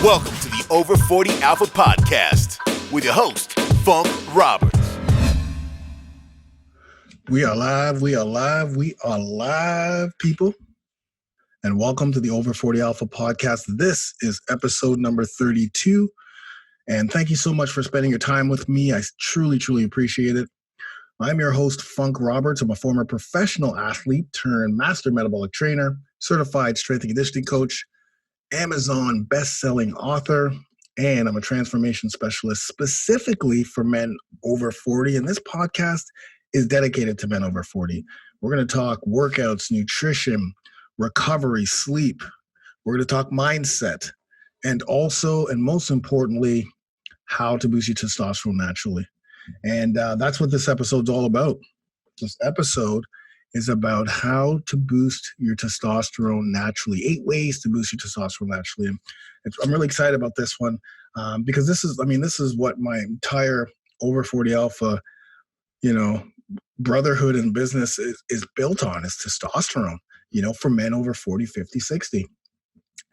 Welcome to the Over 40 Alpha Podcast with your host, Funk Roberts. We are live, people. And welcome to the Over 40 Alpha Podcast. This is episode number 32. And thank you so much for spending your time with me. I truly, truly appreciate it. I'm your host, Funk Roberts. I'm a former professional athlete turned master metabolic trainer, certified strength and conditioning coach, Amazon best-selling author, and I'm a transformation specialist specifically for men over 40. And this podcast is dedicated to men over 40. We're going to talk workouts, nutrition, recovery, sleep. We're going to talk mindset, and also, and most importantly, how to boost your testosterone naturally. And that's what this episode's all about. This episode is about how to boost your testosterone naturally. 8 ways to boost your testosterone naturally. And I'm really excited about this one because this is what my entire Over 40 Alpha, brotherhood and business is built on, is testosterone, for men over 40, 50, 60.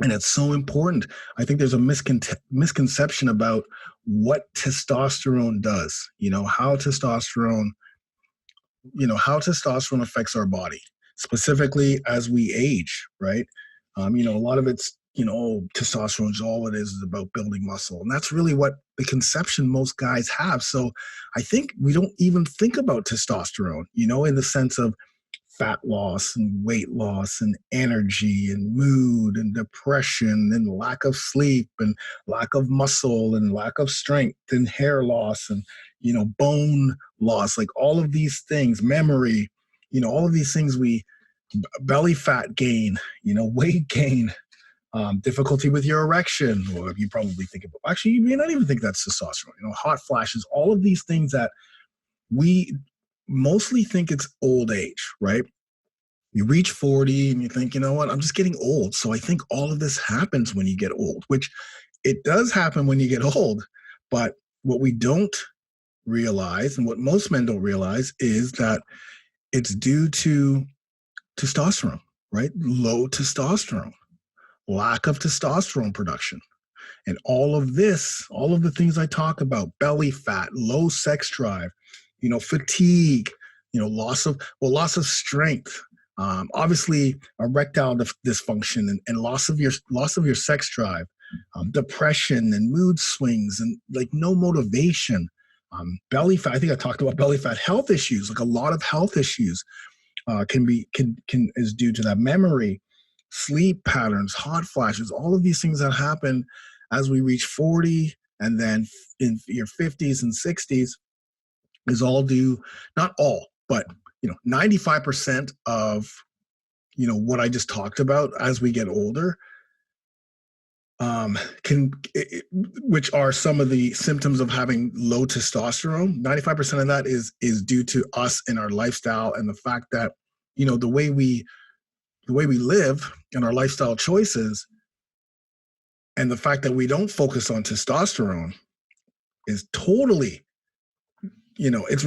And it's so important. I think there's a misconception about what testosterone does, how testosterone affects our body, specifically as we age, right? A lot of it's, testosterone is all it is about building muscle. And that's really what the conception most guys have. So I think we don't even think about testosterone, in the sense of fat loss and weight loss and energy and mood and depression and lack of sleep and lack of muscle and lack of strength and hair loss and, bone loss, like all of these things, memory, all of these things, belly fat gain, weight gain, difficulty with your erection, or you probably think about, actually, you may not even think that's testosterone, hot flashes, all of these things that we mostly think it's old age, right? You reach 40 and you think, I'm just getting old. So I think all of this happens when you get old, which it does happen when you get old. But what we don't realize, and what most men don't realize, is that it's due to testosterone, right? Low testosterone, lack of testosterone production. And all of the things I talk about, belly fat, low sex drive, fatigue, loss of strength, obviously erectile dysfunction and loss of your sex drive, depression and mood swings and like no motivation, belly fat. I think I talked about belly fat, health issues, like a lot of health issues is due to that. Memory, sleep patterns, hot flashes, all of these things that happen as we reach 40 and then in your 50s and 60s is all due, not all, but 95% of what I just talked about as we get older, which are some of the symptoms of having low testosterone. 95% of that is due to us and our lifestyle, and the fact that the way we live and our lifestyle choices, and the fact that we don't focus on testosterone is totally, it's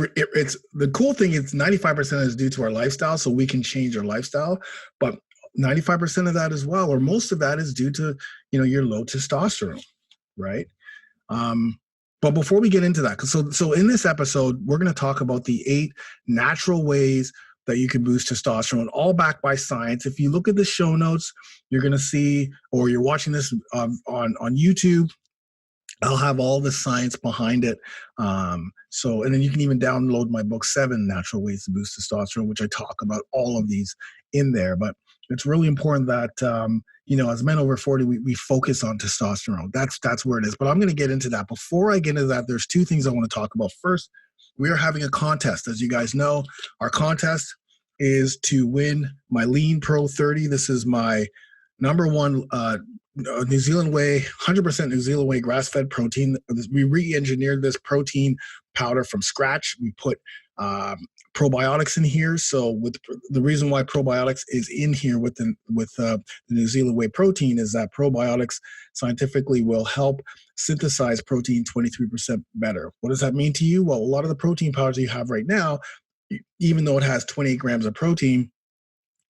the cool thing is 95% is due to our lifestyle, so we can change our lifestyle, but 95% of that as well, or most of that, is due to, your low testosterone, right? But before we get into that, so in this episode, we're going to talk about the 8 natural ways that you can boost testosterone, all backed by science. If you look at the show notes, you're going to see, or you're watching this on YouTube, I'll have all the science behind it. And then you can even download my book, 7 Natural Ways to Boost Testosterone, which I talk about all of these in there. But it's really important that, as men over 40, we focus on testosterone. That's where it is. But I'm going to get into that. Before I get into that, there's 2 things I want to talk about. First, we are having a contest. As you guys know, our contest is to win my Lean Pro 30. This is my number 1 New Zealand whey, 100% New Zealand whey grass-fed protein. We re-engineered this protein powder from scratch. We put probiotics in here. So the reason why probiotics is in here with the New Zealand whey protein is that probiotics scientifically will help synthesize protein 23% better. What does that mean to you? Well, a lot of the protein powders you have right now, even though it has 28 grams of protein,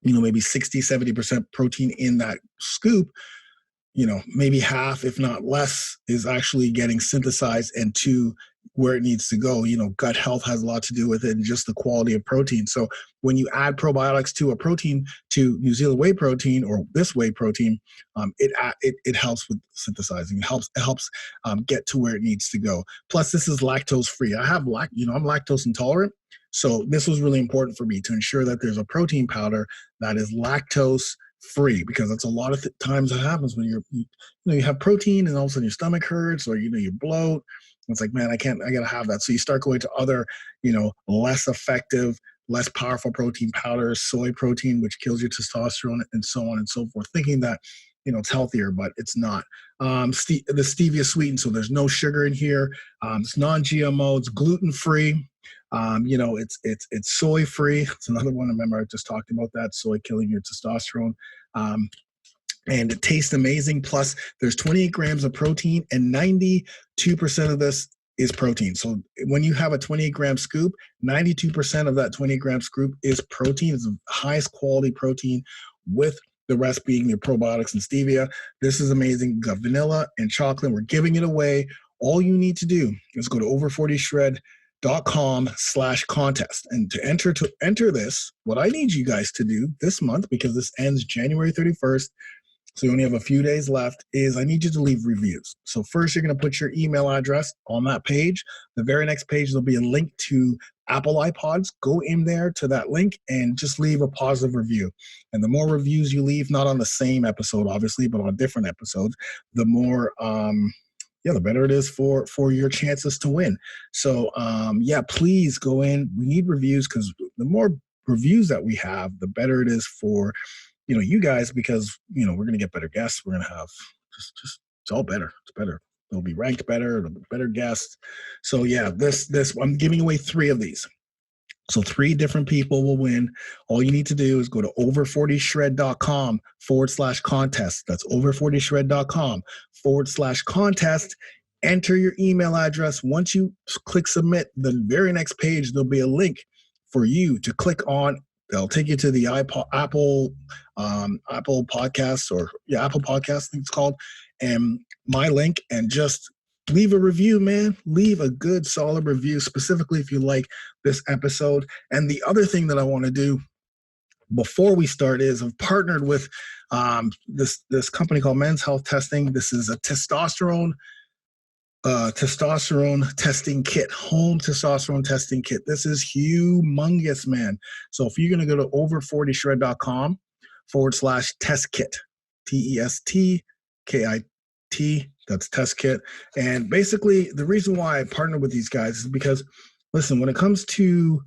maybe 60, 70% protein in that scoop, maybe half, if not less, is actually getting synthesized and to where it needs to go. Gut health has a lot to do with it and just the quality of protein. So when you add probiotics to a protein, to New Zealand whey protein or this whey protein, it helps with synthesizing. It helps get to where it needs to go. Plus, this is lactose free. I'm lactose intolerant. So this was really important for me to ensure that there's a protein powder that is lactose free, because that's a lot of times that happens when you have protein and all of a sudden your stomach hurts, or you bloat. It's like, man, I gotta have that. So you start going to other, less effective, less powerful protein powders, soy protein, which kills your testosterone, and so on and so forth, thinking that it's healthier, but it's not. The stevia sweetened, so there's no sugar in here. It's non-GMO, it's gluten-free. It's soy free. It's another one. Remember, I just talked about that, soy killing your testosterone. And it tastes amazing. Plus, there's 28 grams of protein, and 92% of this is protein. So when you have a 28-gram scoop, 92% of that 28-gram scoop is protein. It's the highest quality protein, with the rest being your probiotics and stevia. This is amazing. We've got vanilla and chocolate. We're giving it away. All you need to do is go to over40shred.com/contest. And to enter this, what I need you guys to do this month, because this ends January 31st, so you only have a few days left, is I need you to leave reviews. So first, you're going to put your email address on that page. The very next page, there'll be a link to Apple iPods. Go in there to that link and just leave a positive review. And the more reviews you leave, not on the same episode, obviously, but on different episodes, the more, the better it is for your chances to win. So, please go in. We need reviews, because the more reviews that we have, the better it is for you guys, because we're going to get better guests. We're going to have just it's all better. It's better. They'll be ranked better. It'll be better guests. So this I'm giving away 3 of these. So 3 different people will win. All you need to do is go to over40shred.com/contest. That's over40shred.com/contest. Enter your email address. Once you click submit, the very next page, there'll be a link for you to click on. They'll take you to the Apple Podcasts, Apple Podcasts, I think it's called, and my link, and just leave a review, man. Leave a good, solid review, specifically if you like this episode. And the other thing that I want to do before we start is I've partnered with this company called Men's Health Testing. This is a testosterone testing kit, home testosterone testing kit. This is humongous, man. So if you're going to go to over40shred.com/test kit, TESTKIT, that's test kit. And basically the reason why I partnered with these guys is because, listen, when it comes to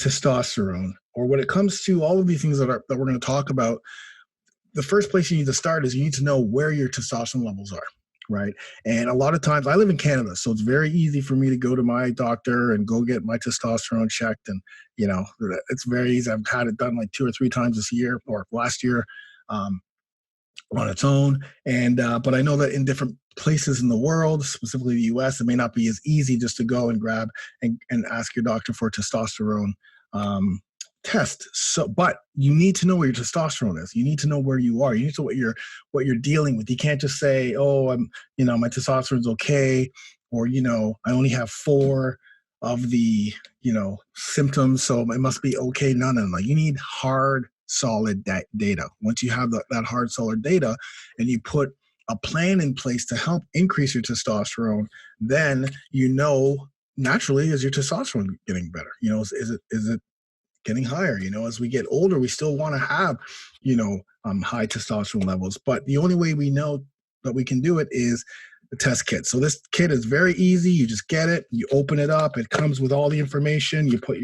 testosterone, or when it comes to all of these things that we're going to talk about, the first place you need to start is you need to know where your testosterone levels are. Right. And a lot of times, I live in Canada, so it's very easy for me to go to my doctor and go get my testosterone checked. And, it's very easy. I've had it done like 2 or 3 times this year, or last year, on its own. And, but I know that in different places in the world, specifically the US, it may not be as easy just to go and grab and ask your doctor for testosterone test. So, but you need to know where your testosterone is. You need to know where you are. You need to know what you're dealing with. You can't just say, oh, my testosterone's okay, or, I only have 4 of the, symptoms, so it must be okay. No. You need hard, solid data. Once you have that hard, solid data, and you put a plan in place to help increase your testosterone, then, naturally, is your testosterone getting better? Is it getting higher? As we get older, we still want to have, high testosterone levels. But the only way we know that we can do it is the test kit. So this kit is very easy. You just get it, you open it up. It comes with all the information. You put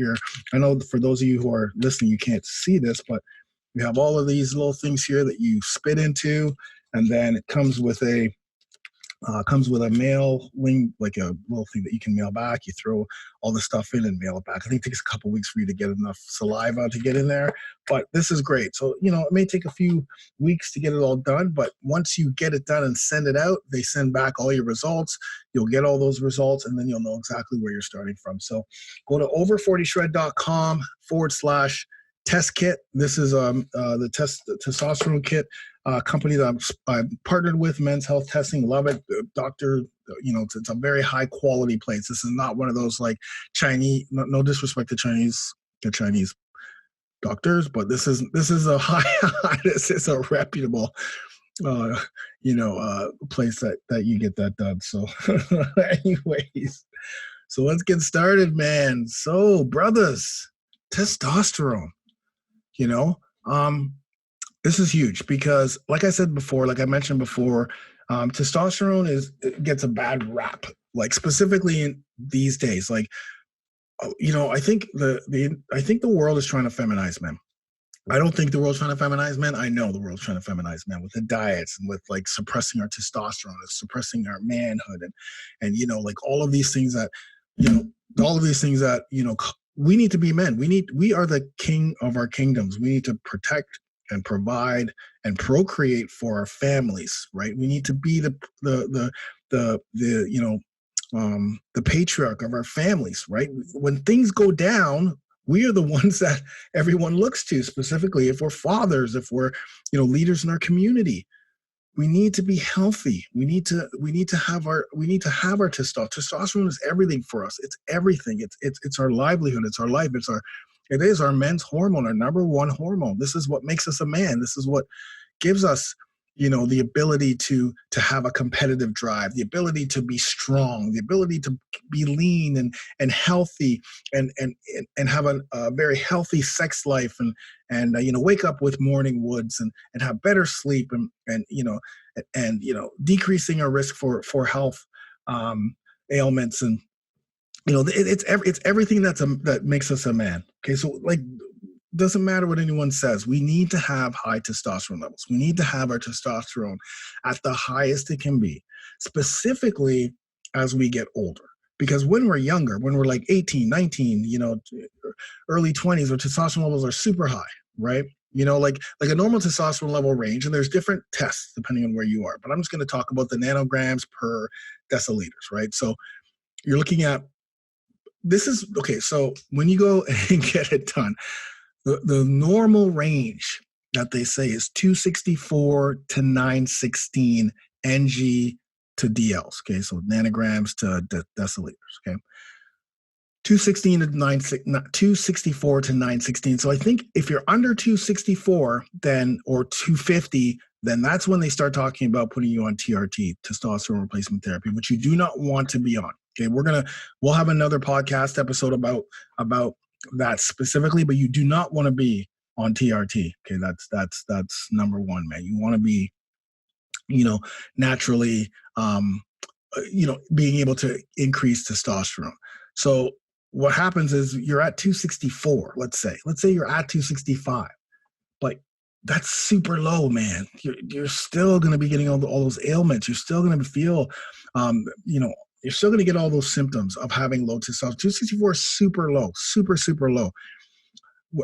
I know for those of you who are listening, you can't see this, but you have all of these little things here that you spit into, and then it comes with a mail link, like a little thing that you can mail back. You throw all the stuff in and mail it back. I think it takes a couple weeks for you to get enough saliva to get in there, but this is great. So, it may take a few weeks to get it all done, but once you get it done and send it out, they send back all your results. You'll get all those results, and then you'll know exactly where you're starting from. So go to over40shred.com/test test kit. This is the testosterone kit company that I'm partnered with, Men's Health Testing. Love it. Doctor, it's a very high quality place. This is not one of those like Chinese, no disrespect to Chinese doctors, but this is a this is a reputable place that you get that done. So anyways, so let's get started, man. So brothers, testosterone, you know, this is huge because like I mentioned before, testosterone gets a bad rap, like specifically in these days. Like, I think the world is trying to feminize men. I don't think the world's trying to feminize men. I know the world's trying to feminize men with the diets and with like suppressing our testosterone and suppressing our manhood and like all of these things that we need to be men. We are the king of our kingdoms. We need to protect and provide and procreate for our families, right? We need to be the patriarch of our families, right? When things go down, we are the ones that everyone looks to, specifically if we're fathers, if we're, leaders in our community. We need to be healthy. We need to have our testosterone. Testosterone is everything for us. It's everything. It's our livelihood. It's our life. It is our men's hormone, our number one hormone. This is what makes us a man. This is what gives us, the ability to have a competitive drive, the ability to be strong, the ability to be lean and healthy and have a very healthy sex life and wake up with morning woods and have better sleep and decreasing our risk for health ailments and it's everything that makes us a man. Okay, so like, doesn't matter what anyone says. We need to have high testosterone levels. We need to have our testosterone at the highest it can be, specifically as we get older. Because when we're younger, when we're like 18, 19, early 20s, our testosterone levels are super high, right? Like a normal testosterone level range, and there's different tests depending on where you are. But I'm just going to talk about the nanograms per deciliters, right? So you're looking at, this is, okay, so when you go and get it done, the normal range that they say is 264 to 916 ng to dLs. Okay, so nanograms to deciliters. Okay, 264 to 916. So I think if you're under 264, or 250, then that's when they start talking about putting you on TRT, testosterone replacement therapy, which you do not want to be on. Okay, we'll have another podcast episode about that specifically, but you do not want to be on TRT. Okay, that's number one, man. You want to be, naturally, being able to increase testosterone. So what happens is you're at 264. Let's say you're at 265, but that's super low, man. You're still going to be getting all those ailments. You're still going to feel, you're still going to get all those symptoms of having low testosterone. 264 is super low, super, super low.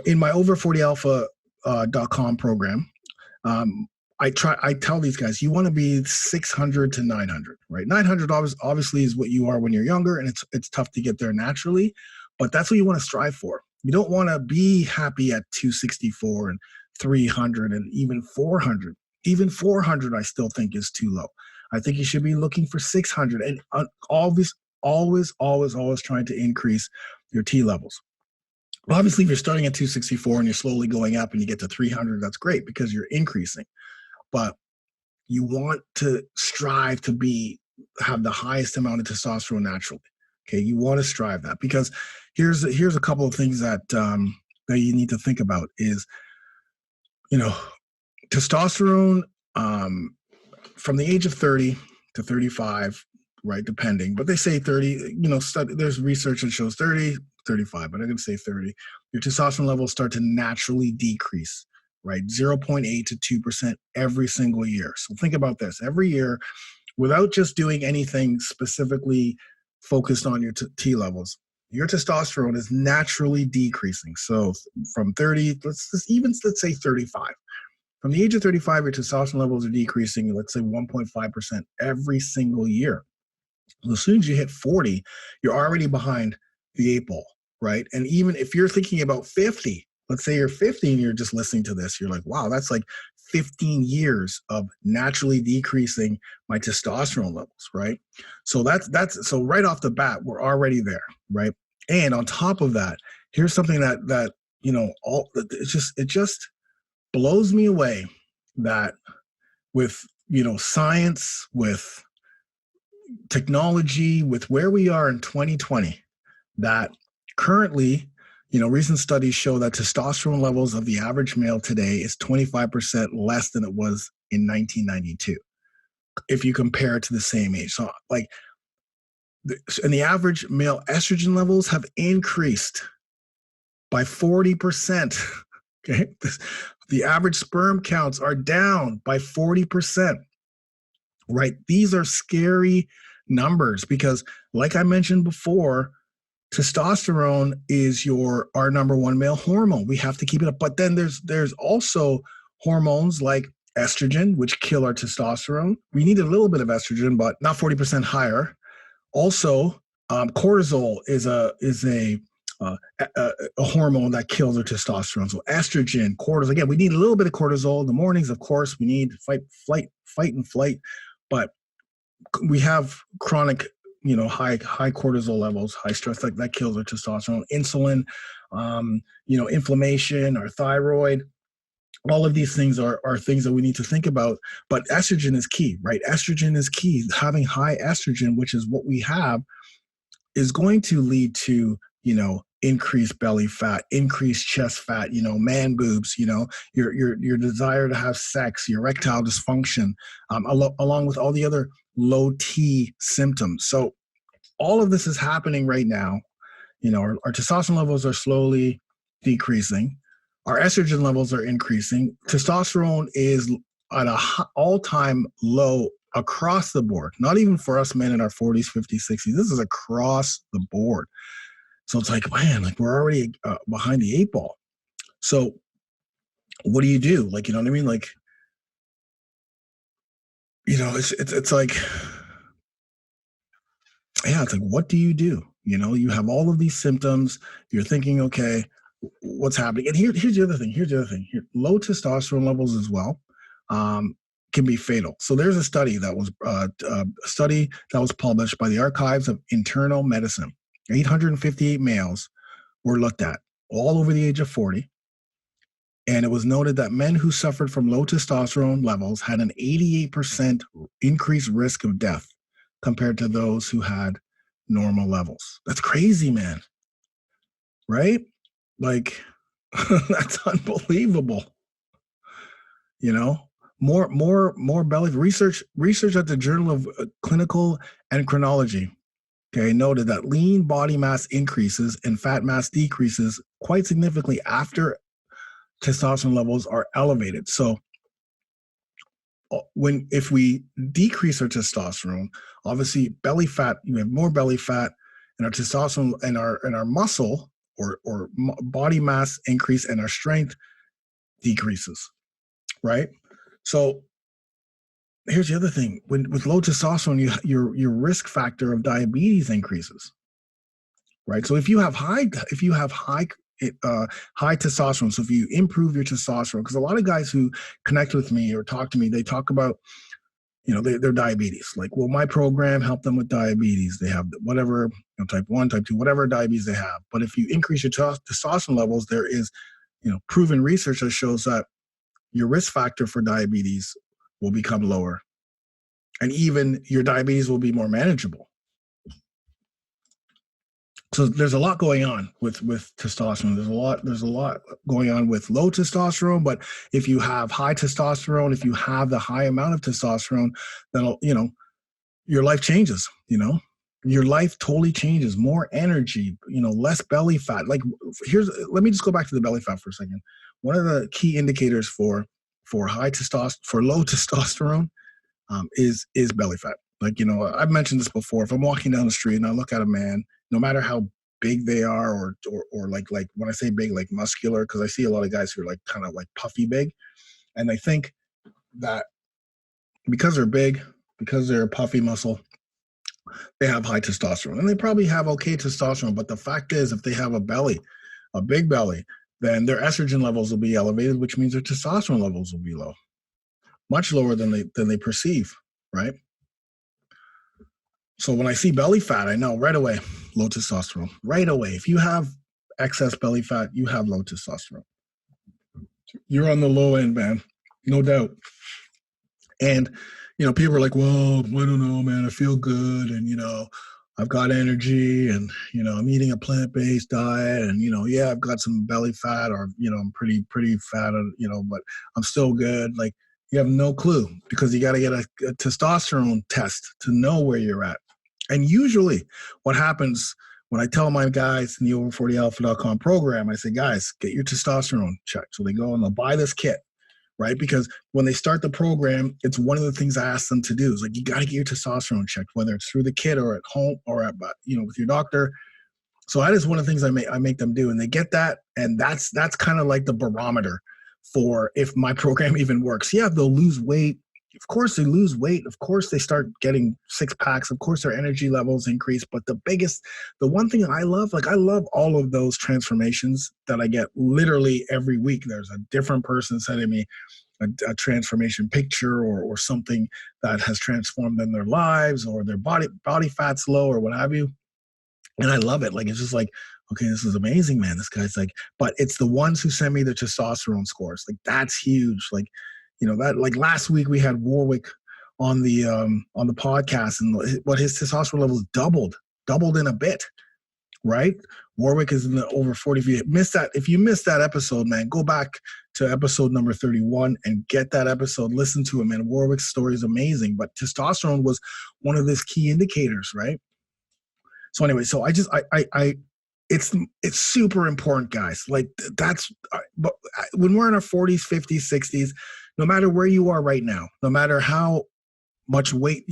In my over40alpha.com program, I tell these guys, you want to be 600 to 900, right? 900 obviously is what you are when you're younger, and it's tough to get there naturally, but that's what you want to strive for. You don't want to be happy at 264 and 300 and even 400. Even 400, I still think is too low. I think you should be looking for 600 and always trying to increase your T levels. Obviously, if you're starting at 264 and you're slowly going up and you get to 300, that's great because you're increasing. But you want to strive to have the highest amount of testosterone naturally. Okay, you want to strive that because here's a couple of things that you need to think about is, testosterone from the age of 30 to 35, right, depending, but they say 30, there's research that shows 30, 35, but I'm going to say 30. Your testosterone levels start to naturally decrease, right, 0.8 to 2% every single year. So think about this. Every year, without just doing anything specifically focused on your T levels, your testosterone is naturally decreasing. So from 30, let's say 35. From the age of 35, your testosterone levels are decreasing, let's say 1.5% every single year. Well, as soon as you hit 40, you're already behind the 8 ball, right? And even if you're thinking about 50, let's say you're 50 and you're just listening to this, you're like, wow, that's like 15 years of naturally decreasing my testosterone levels, right? So so right off the bat, we're already there, right? And on top of that, here's something that it just blows me away that with science, with technology, with where we are in 2020, that currently, recent studies show that testosterone levels of the average male today is 25% less than it was in 1992 if you compare it to the same age. So and the average male estrogen levels have increased by 40%. Okay. The average sperm counts are down by 40%. Right. These are scary numbers because, like I mentioned before, testosterone is our number one male hormone. We have to keep it up. But then there's also hormones like estrogen, which kill our testosterone. We need a little bit of estrogen, but not 40% higher. Also, cortisol is a hormone that kills our testosterone. So estrogen, cortisol. Again, we need a little bit of cortisol in the mornings. Of course, we need fight and flight, but we have chronic, high cortisol levels, high stress, like that kills our testosterone. Insulin, inflammation, our thyroid. All of these things are things that we need to think about. But estrogen is key, right? Estrogen is key. Having high estrogen, which is what we have, is going to lead to, increased belly fat, increased chest fat, man boobs, your desire to have sex, your erectile dysfunction, along with all the other low T symptoms. So all of this is happening right now. Our testosterone levels are slowly decreasing. Our estrogen levels are increasing. Testosterone is at an all-time low across the board, not even for us men in our 40s, 50s, 60s. This is across the board. So it's like, man, we're already behind the eight ball. So what do you do? You know what I mean? It's like, yeah, it's like, what do you do? You have all of these symptoms. You're thinking, okay, what's happening? And here's the other thing. Low testosterone levels as well can be fatal. So there's a study that was published by the Archives of Internal Medicine. 858 males were looked at, all over the age of 40. And it was noted that men who suffered from low testosterone levels had an 88% increased risk of death compared to those who had normal levels. That's crazy, man. Right? That's unbelievable. More belly research at the Journal of Clinical Endocrinology, okay, noted that lean body mass increases and fat mass decreases quite significantly after testosterone levels are elevated. So if we decrease our testosterone, obviously belly fat, you have more belly fat, and our testosterone and our muscle or body mass increase, and our strength decreases, right? So here's the other thing: with low testosterone, your risk factor of diabetes increases, right? So if you have high testosterone, so if you improve your testosterone, because a lot of guys who connect with me or talk to me, they talk about, their diabetes. Well, my program helped them with diabetes. They have whatever, type 1, type 2, whatever diabetes they have. But if you increase your testosterone levels, there is, proven research that shows that your risk factor for diabetes will become lower. And even your diabetes will be more manageable. So there's a lot going on with testosterone. There's a lot going on with low testosterone, but if you have high testosterone, if you have the high amount of testosterone, then your life changes, your life totally changes. More energy, less belly fat. Let me just go back to the belly fat for a second. One of the key indicators for low testosterone is belly fat. I've mentioned this before. If I'm walking down the street and I look at a man, no matter how big they are, or like when I say big, like muscular, because I see a lot of guys who are kind of puffy big, and I think that because they're big, because they're puffy muscle, they have high testosterone, and they probably have okay testosterone. But the fact is, if they have a big belly, then their estrogen levels will be elevated, which means their testosterone levels will be low, much lower than they perceive, right? So when I see belly fat, I know right away, low testosterone. Right away. If you have excess belly fat, you have low testosterone. You're on the low end, man. No doubt. And, people are like, well, I don't know, man. I feel good. And, I've got energy and, I'm eating a plant-based diet and, yeah, I've got some belly fat or, I'm pretty fat, but I'm still good. Like, you have no clue because you got to get a testosterone test to know where you're at. And usually what happens when I tell my guys in the over40alpha.com program, I say, guys, get your testosterone checked. So they go and they'll buy this kit, right? Because when they start the program, it's one of the things I ask them to do is like, you got to get your testosterone checked, whether it's through the kit or at home or at, with your doctor. So that is one of the things I make them do. And they get that. And that's kind of like the barometer for if my program even works. Yeah, they'll lose weight. Of course they lose weight. Of course they start getting six packs. Of course their energy levels increase. But the one thing I love all of those transformations that I get literally every week. There's a different person sending me a transformation picture or something that has transformed in their lives or their body fat's low or what have you. And I love it. Like, it's just like, okay, this is amazing, man. This guy's like, but it's the ones who send me the testosterone scores. Like, that's huge. Like, that, like last week we had Warwick on the podcast and what his testosterone levels doubled in a bit, right? Warwick is in the over 40. If you missed that episode, man, go back to episode number 31 and get that episode. Listen to him, man. Warwick's story is amazing, but testosterone was one of his key indicators, right? So anyway, so it's super important, guys. Like but when we're in our 40s, 50s, 60s, no matter where you are right now, no matter how much weight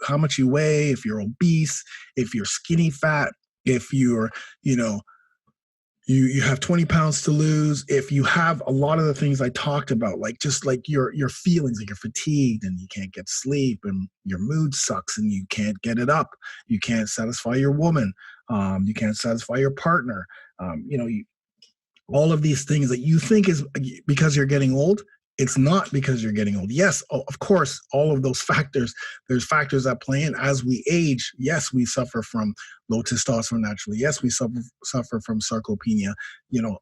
how much you weigh, if you're obese, if you're skinny fat, if you're, you have 20 pounds to lose, if you have a lot of the things I talked about, like just like your feelings, like you're fatigued and you can't get sleep and your mood sucks and you can't get it up, you can't satisfy your woman, you can't satisfy your partner, all of these things that you think is because you're getting old. It's not because you're getting old. Yes, of course, all of those factors, there's factors that play in. As we age, yes, we suffer from low testosterone naturally. Yes, we suffer from sarcopenia,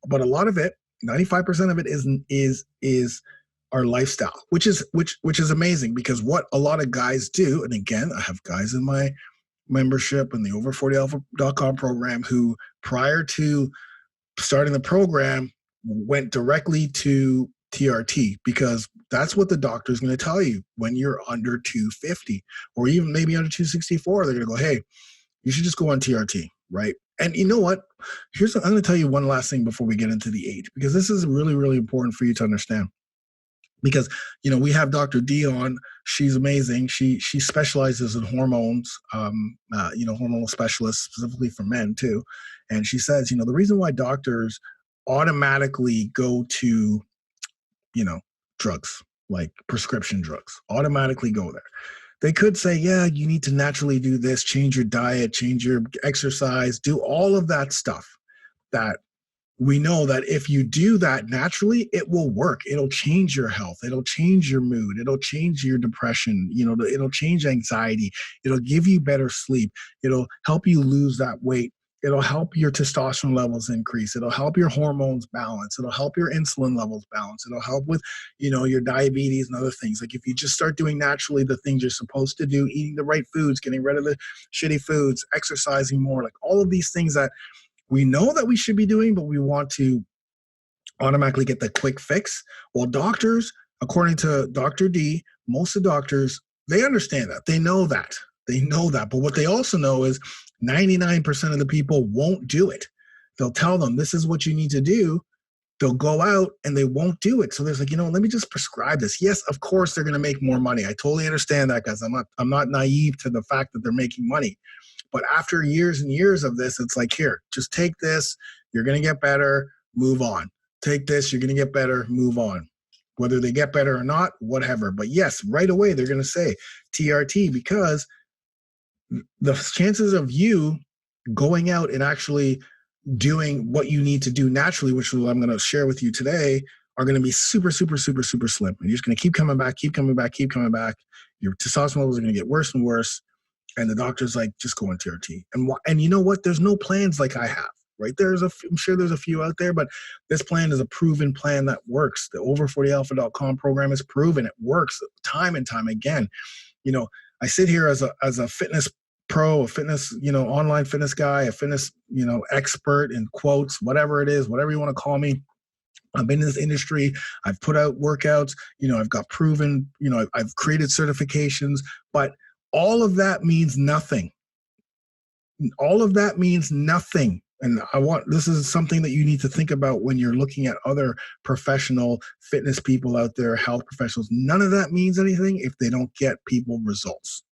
but a lot of it, 95% of it is our lifestyle, which is amazing because what a lot of guys do, and again, I have guys in my membership in the over40alpha.com program who prior to starting the program went directly to TRT because that's what the doctor is going to tell you when you're under 250 or even maybe under 264. They're going to go, hey, you should just go on TRT, right? And you know what? I'm going to tell you one last thing before we get into the age, because this is really, really important for you to understand. Because, we have Dr. D on. She's amazing. She specializes in hormones, hormonal specialist specifically for men too. And she says, the reason why doctors automatically go to, drugs, like prescription drugs, automatically go there. They could say, yeah, you need to naturally do this, change your diet, change your exercise, do all of that stuff that we know that if you do that naturally, it will work. It'll change your health. It'll change your mood. It'll change your depression. It'll change anxiety. It'll give you better sleep. It'll help you lose that weight. It'll help your testosterone levels increase. It'll help your hormones balance. It'll help your insulin levels balance. It'll help with, your diabetes and other things. Like if you just start doing naturally the things you're supposed to do, eating the right foods, getting rid of the shitty foods, exercising more, like all of these things that we know that we should be doing, but we want to automatically get the quick fix. Well, doctors, according to Dr. D, most of the doctors, they understand that. They know that. But what they also know is 99% of the people won't do it. They'll tell them, this is what you need to do. They'll go out and they won't do it. So there's like, let me just prescribe this. Yes, of course they're going to make more money. I totally understand that, guys. I'm not naive to the fact that they're making money. But after years and years of this, it's like, here, just take this. You're going to get better. Move on. Take this. You're going to get better. Move on. Whether they get better or not, whatever. But yes, right away, they're going to say TRT because the chances of you going out and actually doing what you need to do naturally, which is what I'm going to share with you today, are going to be super, super, super, super slim. And you're just going to keep coming back, keep coming back, keep coming back. Your testosterone levels are going to get worse and worse. And the doctor's like, just go on TRT. And you know what? There's no plans like I have, right? I'm sure there's a few out there, but this plan is a proven plan that works. The over40alpha.com program is proven. It works time and time again. You know, I sit here as a fitness pro, a fitness, online fitness guy, a fitness, expert in quotes, whatever it is, whatever you want to call me. I've been in this industry. I've put out workouts. I've got proven, I've created certifications, but all of that means nothing. All of that means nothing. And this is something that you need to think about when you're looking at other professional fitness people out there, health professionals. None of that means anything if they don't get people results.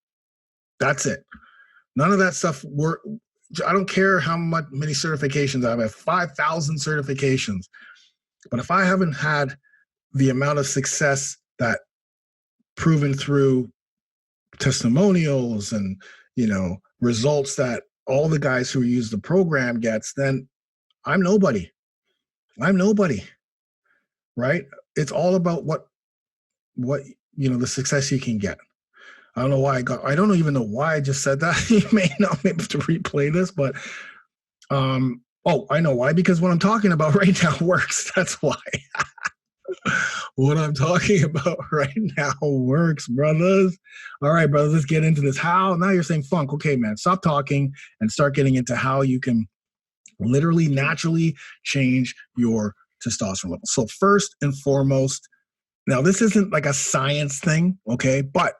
That's it. None of that stuff I don't care many certifications I have 5,000 certifications. But if I haven't had the amount of success that proven through testimonials and, results that all the guys who use the program gets, then I'm nobody. Right? It's all about what, the success you can get. I don't know why I don't even know why I just said that. You may not be able to replay this, but, I know why, because what I'm talking about right now works. That's why. What I'm talking about right now works, brothers. All right, brothers, let's get into this. How? Now you're saying funk. Okay, man, stop talking and start getting into how you can literally naturally change your testosterone level. So first and foremost, now this isn't like a science thing, okay? But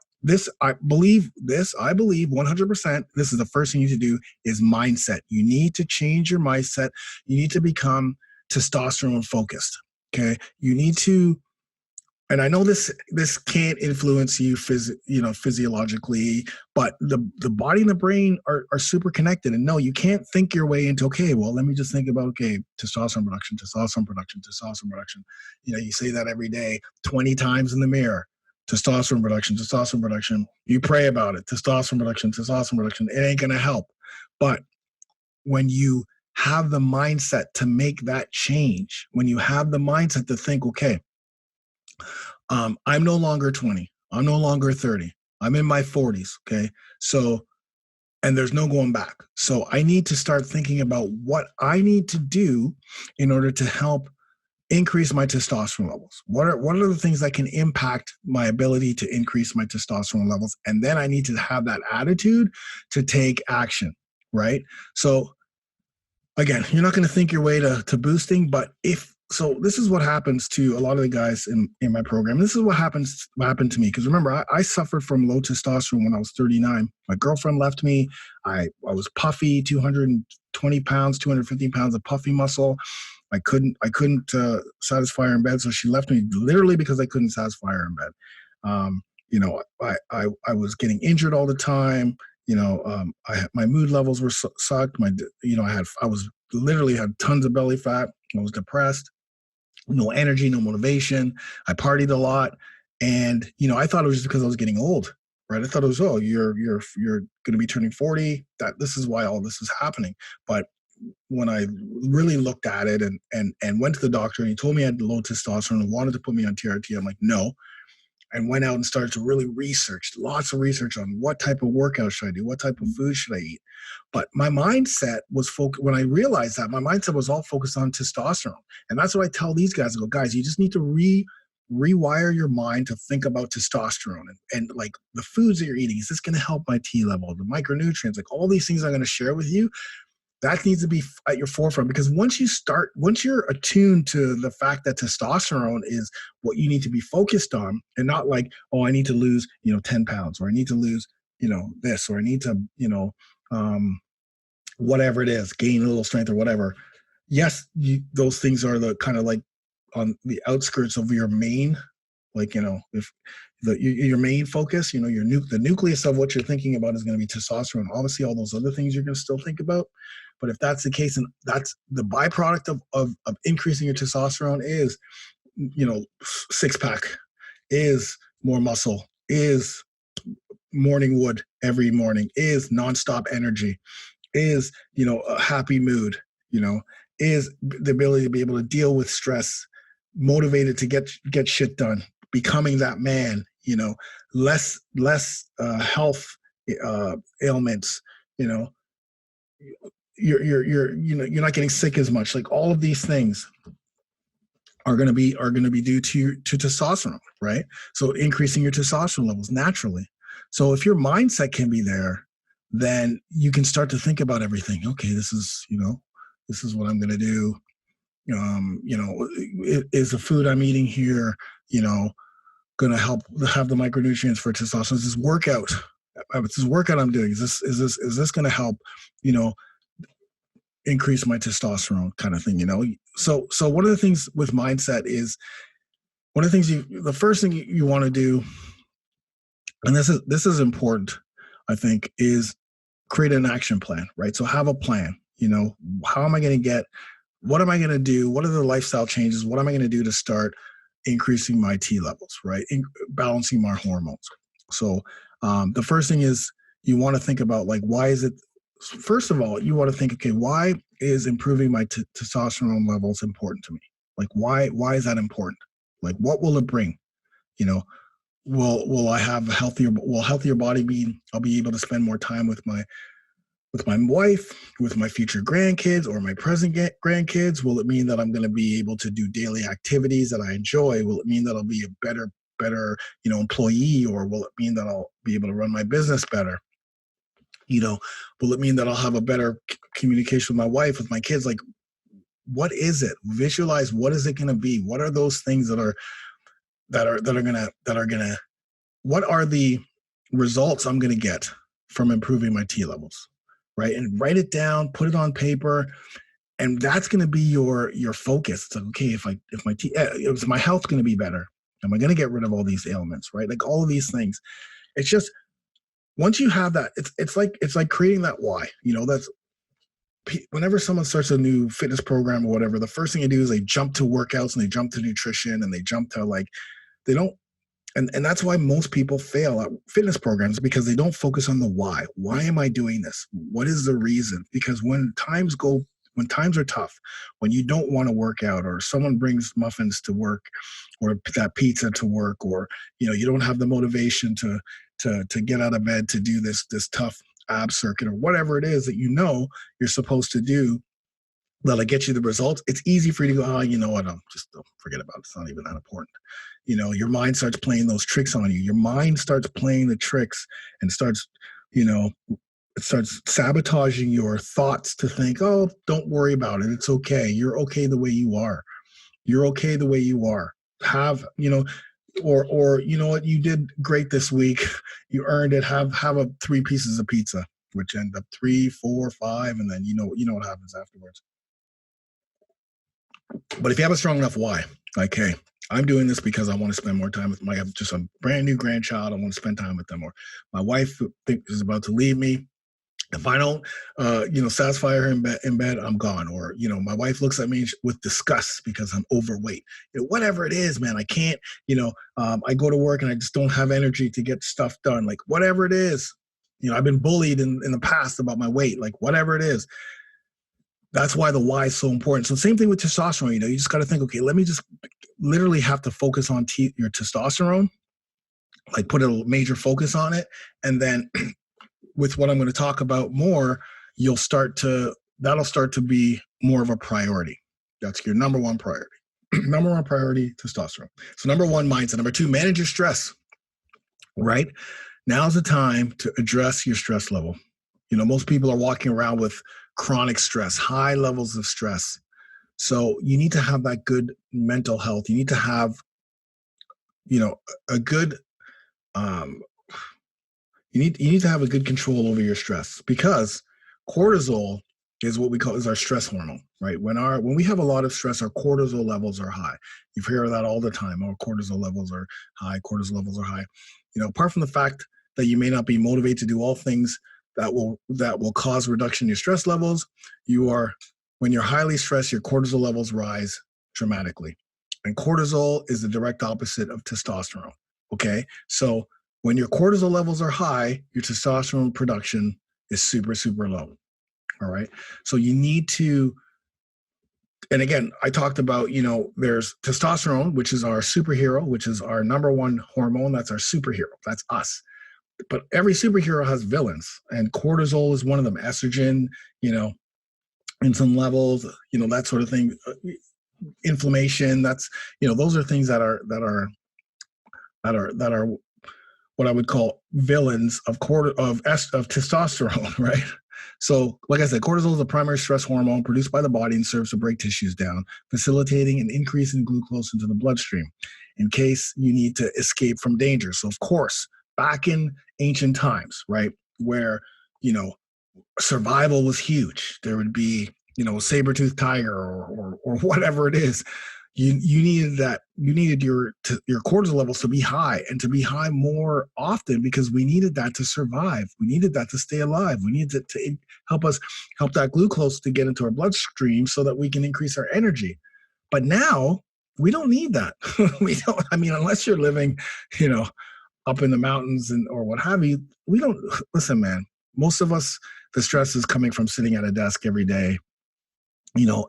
I believe 100%, this is the first thing you need to do is mindset. You need to change your mindset. You need to become testosterone focused, okay? You need to, and I know this can't influence you physiologically, but the body and the brain are super connected. And no, you can't think your way into, okay, well, let me just think about, testosterone production. You say that every day, 20 times in the mirror. Testosterone production. You pray about it. Testosterone production. It ain't going to help. But when you have the mindset to make that change, when you have the mindset to think, okay, I'm no longer 20. I'm no longer 30. I'm in my 40s. Okay. So, and there's no going back. So I need to start thinking about what I need to do in order to help increase my testosterone levels. What are the things that can impact my ability to increase my testosterone levels? And then I need to have that attitude to take action, right? So again, you're not going to think your way to boosting, but this is what happens to a lot of the guys in my program. This is what happened to me. Because remember, I suffered from low testosterone when I was 39. My girlfriend left me. I was puffy, 220 pounds, 250 pounds of puffy muscle. I couldn't satisfy her in bed, so she left me literally because I couldn't satisfy her in bed. I was getting injured all the time. My mood levels were sucked. I was literally had tons of belly fat. I was depressed, no energy, no motivation. I partied a lot, and I thought it was just because I was getting old, right? I thought it was, you're going to be turning 40. That this is why all this is happening. But when I really looked at it and went to the doctor and he told me I had low testosterone and wanted to put me on TRT, I'm like, no. And went out and started to really lots of research on what type of workout should I do, what type of food should I eat. But my mindset was focused. When I realized that, my mindset was all focused on testosterone. And that's what I tell these guys. I go, guys, you just need to rewire your mind to think about testosterone and like the foods that you're eating. Is this going to help my T level, the micronutrients, like all these things I'm going to share with you? That needs to be at your forefront, because once you're attuned to the fact that testosterone is what you need to be focused on, and not like, I need to lose, 10 pounds, or I need to lose, this, or I need to, whatever it is, gain a little strength or whatever. Yes, those things are the kind of like on the outskirts of your main, like, if your main focus, the nucleus of what you're thinking about is going to be testosterone. Obviously, all those other things you're going to still think about. But if that's the case, and that's the byproduct of increasing your testosterone is, six pack, is more muscle, is morning wood every morning, is nonstop energy, is, a happy mood, you know, is the ability to be able to deal with stress, motivated to get shit done, becoming that man, you know, less health ailments, you know, you're not getting sick as much. Like all of these things are going to be due to testosterone, right? So increasing your testosterone levels naturally. So if your mindset can be there, then you can start to think about everything. Okay, this is what I'm going to do. Is the food I'm eating here, going to help have the micronutrients for testosterone? Is this workout I'm doing? Is this going to help, increase my testosterone kind of thing, So one of the things with mindset is the first thing you want to do, and this is important, I think, is create an action plan, right? So have a plan, how am I going to get, what am I going to do? What are the lifestyle changes? What am I going to do to start increasing my T levels, right? Balancing my hormones. So the first thing is you want to think about, like, why is it, first of all, you want to think, okay, why is improving my testosterone levels important to me? Like, why is that important? Like, what will it bring? Will I have healthier body mean I'll be able to spend more time with my wife, with my future grandkids or my present grandkids? Will it mean that I'm going to be able to do daily activities that I enjoy? Will it mean that I'll be a better, employee? Or will it mean that I'll be able to run my business better? Will it mean that I'll have a better communication with my wife, with my kids? Like, what is it? Visualize, what is it going to be? What are those things that are gonna, what are the results I'm going to get from improving my T levels, right? And write it down, put it on paper, and that's going to be your focus. It's like, okay, if my health going to be better? Am I going to get rid of all these ailments, right? Like all of these things. It's just, once you have that, it's like creating that why. That's whenever someone starts a new fitness program or whatever, the first thing they do is they jump to workouts and they jump to nutrition and they jump to, like, they don't. And that's why most people fail at fitness programs, because they don't focus on the why. Why am I doing this? What is the reason? Because when times are tough, when you don't want to work out, or someone brings muffins to work, or that pizza to work, or you don't have the motivation to get out of bed to do this tough ab circuit, or whatever it is that you're supposed to do that'll get you the results, it's easy for you to go, oh, you know what, don't forget about it. It's not even that important. Your mind starts playing those tricks on you. Your mind starts playing the tricks and starts, it starts sabotaging your thoughts to think, oh, don't worry about it. It's okay. You're okay the way you are. You're okay the way you are. Or you know what, you did great this week. You earned it. Have 3 pieces of pizza, which end up 3, 4, 5, and then you know what happens afterwards. But if you have a strong enough why, like, hey, I'm doing this because I want to spend more time with just a brand new grandchild. I want to spend time with them. Or my wife is about to leave me. If I don't, satisfy her in bed, I'm gone. Or, my wife looks at me with disgust because I'm overweight. Whatever it is, man, I can't, I go to work and I just don't have energy to get stuff done. Like, whatever it is, I've been bullied in the past about my weight, like whatever it is. That's why the why is so important. So same thing with testosterone. You just got to think, okay, let me just literally have to focus on your testosterone, like put a major focus on it. And then with what I'm going to talk about more, that'll start to be more of a priority. That's your number one priority. Number one priority, testosterone. So number one, mindset. Number two, manage your stress, right? Now's the time to address your stress level. Most people are walking around with chronic stress, high levels of stress. So you need to have that good mental health. You need to have, a good, you need to have a good control over your stress, because cortisol is what we call our stress hormone, right? When we have a lot of stress, our cortisol levels are high. You hear that all the time. Our cortisol levels are high. Cortisol levels are high. Apart from the fact that you may not be motivated to do all things that will cause reduction in your stress levels, when you're highly stressed, your cortisol levels rise dramatically. And cortisol is the direct opposite of testosterone. Okay. So when your cortisol levels are high, your testosterone production is super, super low. All right. So you need to And again, I talked about, there's testosterone, which is our superhero, which is our number one hormone. That's our superhero. That's us. But every superhero has villains, and cortisol is one of them. Estrogen, you know, in some levels, that sort of thing. Inflammation. That's, those are things that are what I would call villains of testosterone, right? So, like I said, cortisol is the primary stress hormone produced by the body and serves to break tissues down, facilitating an increase in glucose into the bloodstream in case you need to escape from danger. So, of course, back in ancient times, right, where, survival was huge, there would be, a saber-toothed tiger or whatever it is. You needed your cortisol levels to be high, and to be high more often, because we needed that to survive. We needed that to stay alive. We needed to help that glucose to get into our bloodstream so that we can increase our energy. But now we don't need that. We don't. I mean, unless you're living, up in the mountains or what have you, we don't. Listen, man. Most of us, the stress is coming from sitting at a desk every day.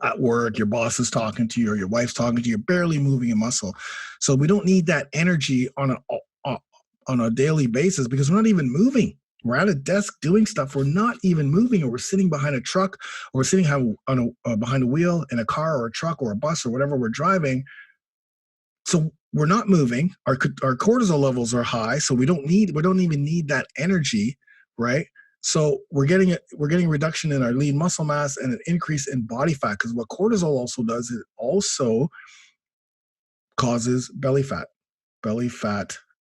At work, your boss is talking to you or your wife's talking to you, you're barely moving a muscle. So we don't need that energy on a daily basis, because we're not even moving. We're at a desk doing stuff. We're not even moving, or we're sitting behind a truck, or we're sitting behind a wheel in a car or a truck or a bus or whatever we're driving. So we're not moving. Our cortisol levels are high, so we don't even need that energy, right? So we're getting a reduction in our lean muscle mass and an increase in body fat, because what cortisol also does, it also causes belly fat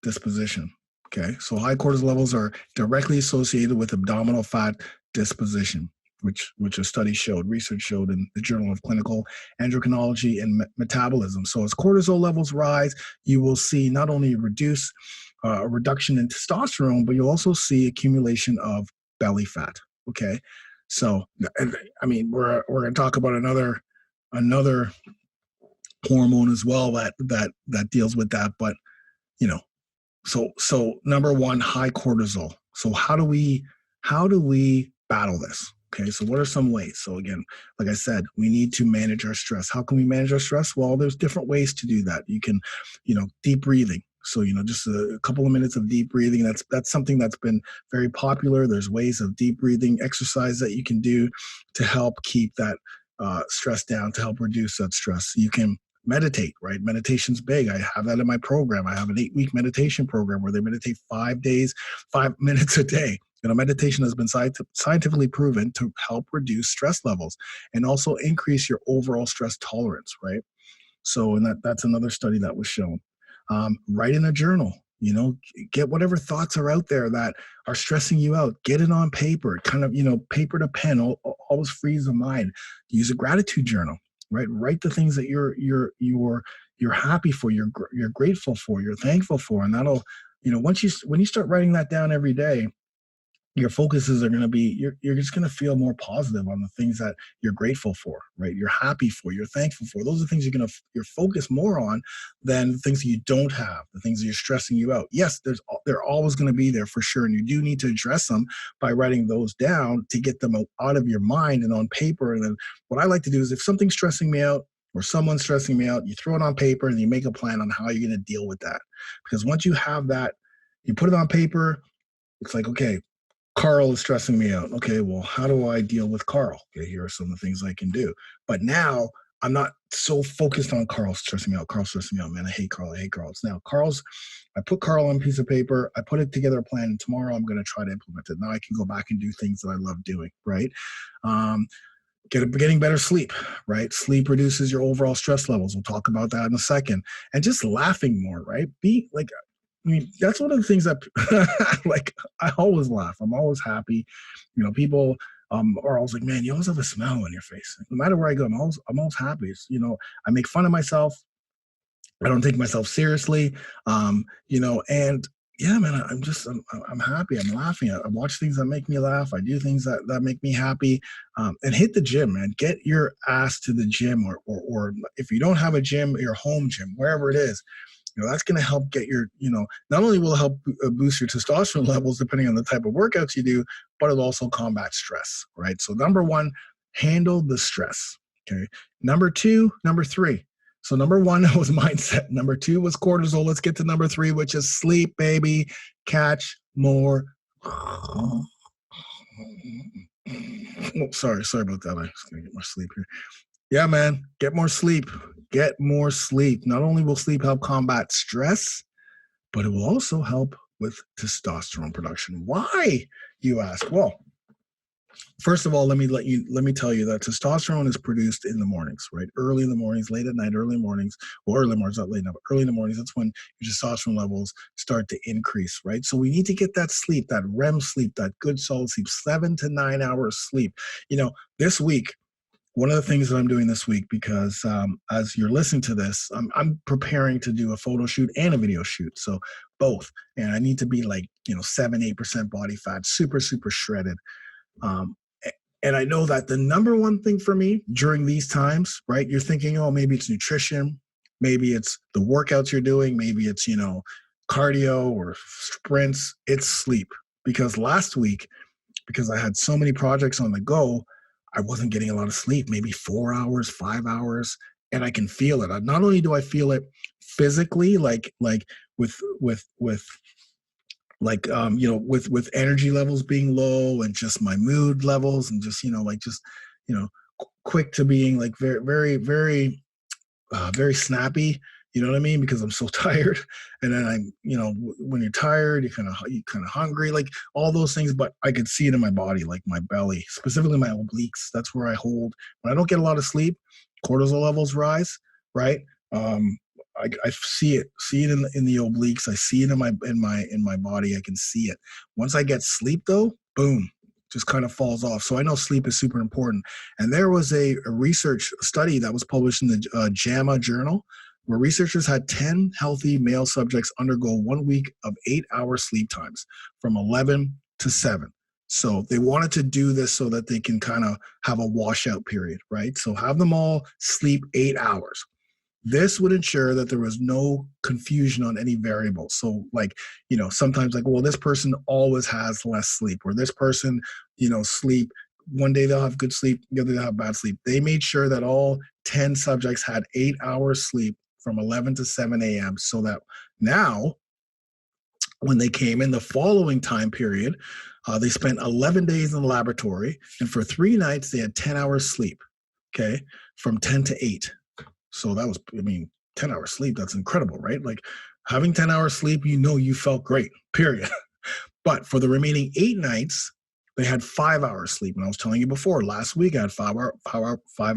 disposition. Okay, so high cortisol levels are directly associated with abdominal fat disposition, which research showed in the Journal of Clinical Endocrinology and Metabolism. So as cortisol levels rise, you will see not only a reduction in testosterone, but you'll also see accumulation of belly fat. Okay, so I mean, we're going to talk about another hormone as well that deals with that, but so number one, high cortisol. So how do we battle this? Okay, so what are some ways? So again, like I said, we need to manage our stress. How can we manage our stress? Well, there's different ways to do that. You can, deep breathing. So, just a couple of minutes of deep breathing. That's something that's been very popular. There's ways of deep breathing exercise that you can do to help keep that stress down, to help reduce that stress. You can meditate, right? Meditation's big. I have that in my program. I have an 8-week meditation program where they meditate 5 days, 5 minutes a day. Meditation has been scientifically proven to help reduce stress levels and also increase your overall stress tolerance, right? So, and that's another study that was shown. Write in a journal, get whatever thoughts are out there that are stressing you out, get it on paper, kind of, paper to pen, always frees the mind. Use a gratitude journal, right? Write the things that you're happy for, you're grateful for, you're thankful for. And that'll, when you start writing that down every day, your focuses are going to be, you're just going to feel more positive on the things that you're grateful for, right? You're happy for, you're thankful for. Those are things you're focused more on than the things that you don't have, the things that you're stressing you out. Yes, they're always going to be there for sure. And you do need to address them by writing those down to get them out of your mind and on paper. And then what I like to do is, if something's stressing me out or someone's stressing me out, you throw it on paper and you make a plan on how you're going to deal with that. Because once you have that, you put it on paper, it's like, okay, Carl is stressing me out. Okay, well, how do I deal with Carl? Okay, here are some of the things I can do. But now I'm not so focused on Carl stressing me out. Carl stressing me out, man. I hate Carl. It's now I put Carl on a piece of paper. I put it together a plan. And tomorrow I'm going to try to implement it. Now I can go back and do things that I love doing, right? Getting better sleep, right? Sleep reduces your overall stress levels. We'll talk about that in a second. And just laughing more, right? That's one of the things that like, I always laugh. I'm always happy. People are always like, man, you always have a smile on your face. No matter where I go, I'm always happy. I make fun of myself. I don't take myself seriously. And yeah, man, I'm happy. I'm laughing. I watch things that make me laugh. I do things that make me happy. And hit the gym, man. Get your ass to the gym, or if you don't have a gym, your home gym, wherever it is. That's going to help get not only will it help boost your testosterone levels depending on the type of workouts you do, but it'll also combat stress, right? So number one, handle the stress. Okay. Number three. So number one was mindset. Number two was cortisol. Let's get to number three, which is sleep, baby. Catch more. Oh, sorry about that. I'm just gonna get more sleep here. Yeah, man, get more sleep. Get more sleep. Not only will sleep help combat stress, but it will also help with testosterone production. Why, you ask? Well, first of all, let me tell you that testosterone is produced in the mornings, right? Early in the mornings, late at night, early mornings, or early mornings, not late enough, early in the mornings, that's when your testosterone levels start to increase, right? So we need to get that sleep, that REM sleep, that good solid sleep, 7 to 9 hours sleep. This week, one of the things that I'm doing this week, because as you're listening to this, I'm preparing to do a photo shoot and a video shoot. So both. And I need to be like, 7-8% body fat, super, super shredded. Um, and I know that the number one thing for me during these times, right? You're thinking, oh, maybe it's nutrition, maybe it's the workouts you're doing, maybe it's, cardio or sprints. It's sleep. Because last week, because I had so many projects on the go, I wasn't getting a lot of sleep, maybe 4 hours, 5 hours, and I can feel it. Not only do I feel it physically, like with with energy levels being low and just my mood levels and just you know quick to being like very very very very snappy. You know what I mean? Because I'm so tired, and then when you're tired, you kind of hungry, like all those things. But I could see it in my body, like my belly, specifically my obliques. That's where I hold. When I don't get a lot of sleep, cortisol levels rise. Right? I see it in the obliques. I see it in my body. I can see it. Once I get sleep, though, boom, just kind of falls off. So I know sleep is super important. And there was a research study that was published in the JAMA journal, where researchers had 10 healthy male subjects undergo 1 week of 8-hour sleep times from 11 to 7. So they wanted to do this so that they can kind of have a washout period, right? So have them all sleep 8 hours. This would ensure that there was no confusion on any variables. So sometimes well, this person always has less sleep, or this person, sleep, one day they'll have good sleep, the other they'll have bad sleep. They made sure that all 10 subjects had 8 hours sleep from 11 to 7 a.m. so that now when they came in the following time period, they spent 11 days in the laboratory, and for 3 nights, they had 10 hours sleep, okay, from 10 to 8. So that was, 10 hours sleep, that's incredible, right? Like having 10 hours sleep, you felt great, period. But for the remaining 8 nights, they had 5 hours sleep. And I was telling you before, last week I had 5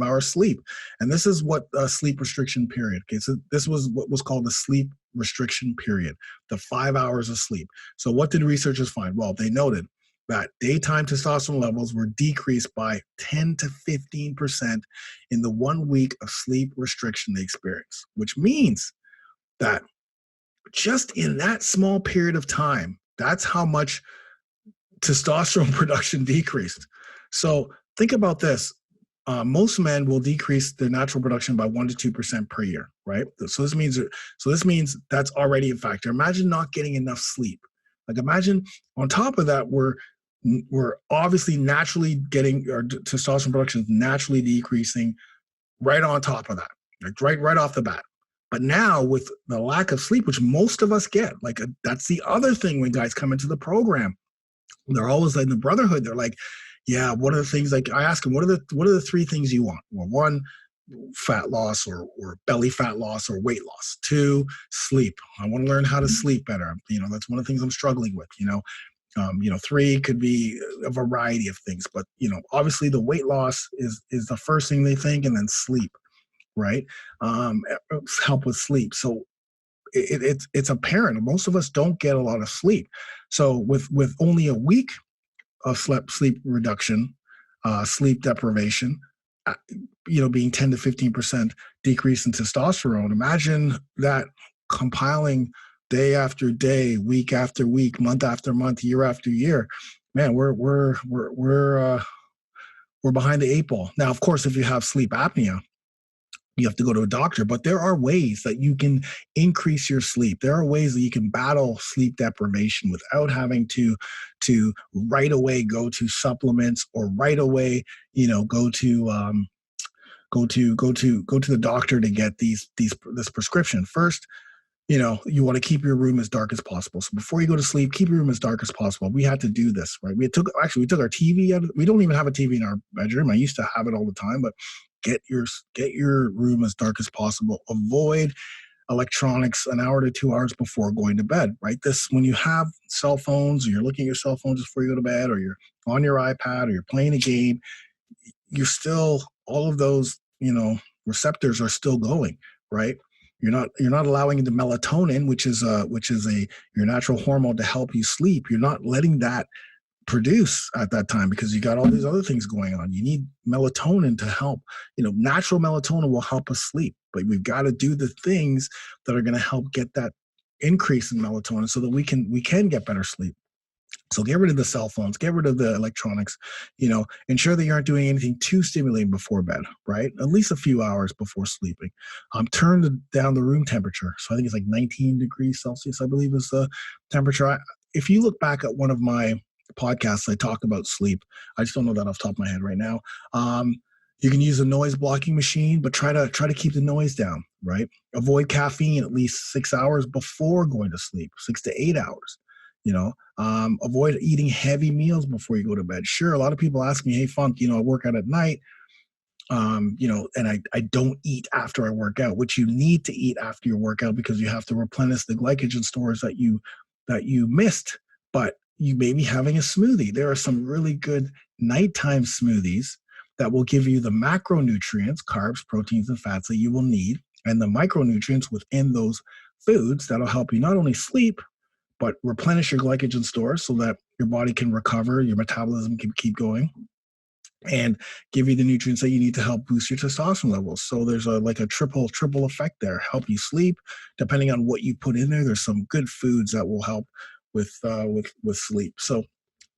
hours sleep. And this is what a sleep restriction period. Okay, so this was what was called the sleep restriction period, the 5 hours of sleep. So what did researchers find? Well, they noted that daytime testosterone levels were decreased by 10 to 15% in the 1 week of sleep restriction they experienced, which means that just in that small period of time, that's how much testosterone production decreased. So think about this. Most men will decrease their natural production by 1 to 2% per year, right? So this means that's already a factor. Imagine not getting enough sleep. Like imagine on top of that, we're obviously naturally getting our testosterone production naturally decreasing right on top of that, like right off the bat. But now with the lack of sleep, which most of us get, that's the other thing when guys come into the program, they're always like in the brotherhood. They're like, yeah, what are the things, like I ask them, what are the 3 things you want? Well, 1, fat loss or belly fat loss or weight loss. 2, sleep. I want to learn how to sleep better. That's one of the things I'm struggling with, 3 could be a variety of things, but obviously the weight loss is the first thing they think, and then sleep, right? Help with sleep. So it's apparent most of us don't get a lot of sleep. So with only a week of sleep reduction, sleep deprivation, being 10 to 15% decrease in testosterone, imagine that compiling day after day, week after week, month after month, year after year. Man, we're behind the 8 ball. Now, of course, if you have sleep apnea, you have to go to a doctor, but there are ways that you can increase your sleep. There are ways that you can battle sleep deprivation without having to right away go to supplements, or right away, go to go to the doctor to get this prescription. First, you want to keep your room as dark as possible. So before you go to sleep, keep your room as dark as possible. We had to do this, right? We took our TV out. We don't even have a TV in our bedroom. I used to have it all the time, but get your room as dark as possible. Avoid electronics an hour to 2 hours before going to bed, right? This, when you have cell phones, or you're looking at your cell phones before you go to bed, or you're on your iPad, or you're playing a game, you're still, all of those, receptors are still going, right? You're not allowing the melatonin, which is your natural hormone to help you sleep. You're not letting that produce at that time because you got all these other things going on. You need melatonin to help. Natural melatonin will help us sleep, but we've got to do the things that are going to help get that increase in melatonin so that we can get better sleep. So get rid of the cell phones, get rid of the electronics, ensure that you aren't doing anything too stimulating before bed, right? At least a few hours before sleeping. Turn down the room temperature. So I think it's like 19 degrees Celsius, I believe is the temperature. If you look back at one of my podcasts, I talked about sleep. I just don't know that off the top of my head right now. You can use a noise blocking machine, but try to keep the noise down, right? Avoid caffeine at least 6 hours before going to sleep, 6 to 8 hours. Avoid eating heavy meals before you go to bed. Sure, a lot of people ask me, hey, Funk, I work out at night, and I don't eat after I work out, which you need to eat after your workout because you have to replenish the glycogen stores that you missed. But you may be having a smoothie. There are some really good nighttime smoothies that will give you the macronutrients, carbs, proteins, and fats that you will need, and the micronutrients within those foods that'll help you not only sleep, but replenish your glycogen stores so that your body can recover, your metabolism can keep going, and give you the nutrients that you need to help boost your testosterone levels. So there's a triple effect there. Help you sleep. Depending on what you put in there, there's some good foods that will help with sleep. So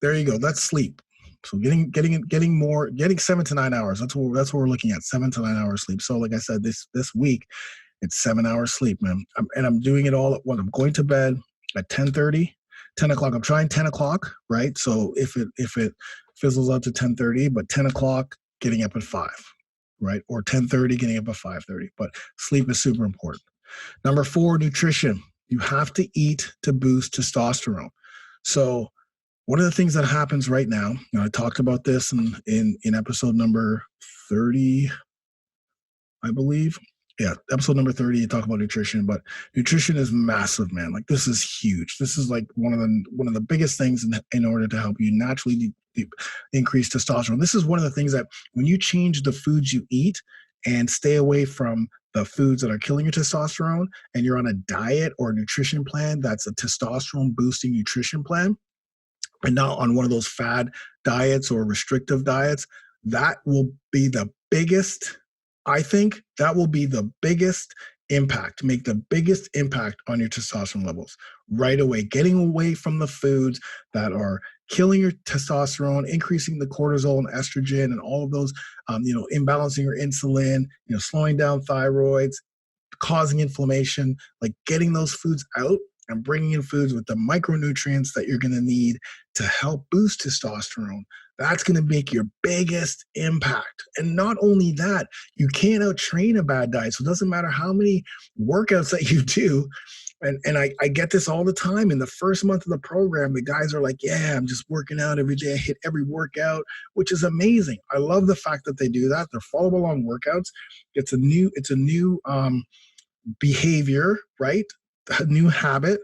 there you go. That's sleep. So getting 7 to 9 hours. That's what we're looking at. 7 to 9 hours sleep. So like I said, this week, it's 7 hours sleep, man. I'm doing it all at when I'm going to bed at 10:30, 10 o'clock. I'm trying 10 o'clock, right? So if it fizzles out to 10:30, but 10 o'clock, getting up at 5, right? Or 10:30, getting up at 5:30. But sleep is super important. Number 4, nutrition. You have to eat to boost testosterone. So one of the things that happens right now, I talked about this in episode number 30, I believe. Yeah, episode number 30, you talk about nutrition, but nutrition is massive, man. Like, this is huge. This is like one of the biggest things in order to help you naturally increase testosterone. This is one of the things that when you change the foods you eat and stay away from the foods that are killing your testosterone, and you're on a diet or a nutrition plan that's a testosterone boosting nutrition plan, and not on one of those fad diets or restrictive diets, that will be the biggest, I think that will be the biggest impact, make the biggest impact on your testosterone levels right away. Getting away from the foods that are killing your testosterone, increasing the cortisol and estrogen and all of those, imbalancing your insulin, slowing down thyroids, causing inflammation, like getting those foods out and bringing in foods with the micronutrients that you're going to need to help boost testosterone. That's going to make your biggest impact. And not only that, you can't out-train a bad diet. So it doesn't matter how many workouts that you do. And I get this all the time. In the first month of the program, the guys are like, yeah, I'm just working out every day. I hit every workout, which is amazing. I love the fact that they do that. They're follow along workouts. It's a new behavior, right? A new habit.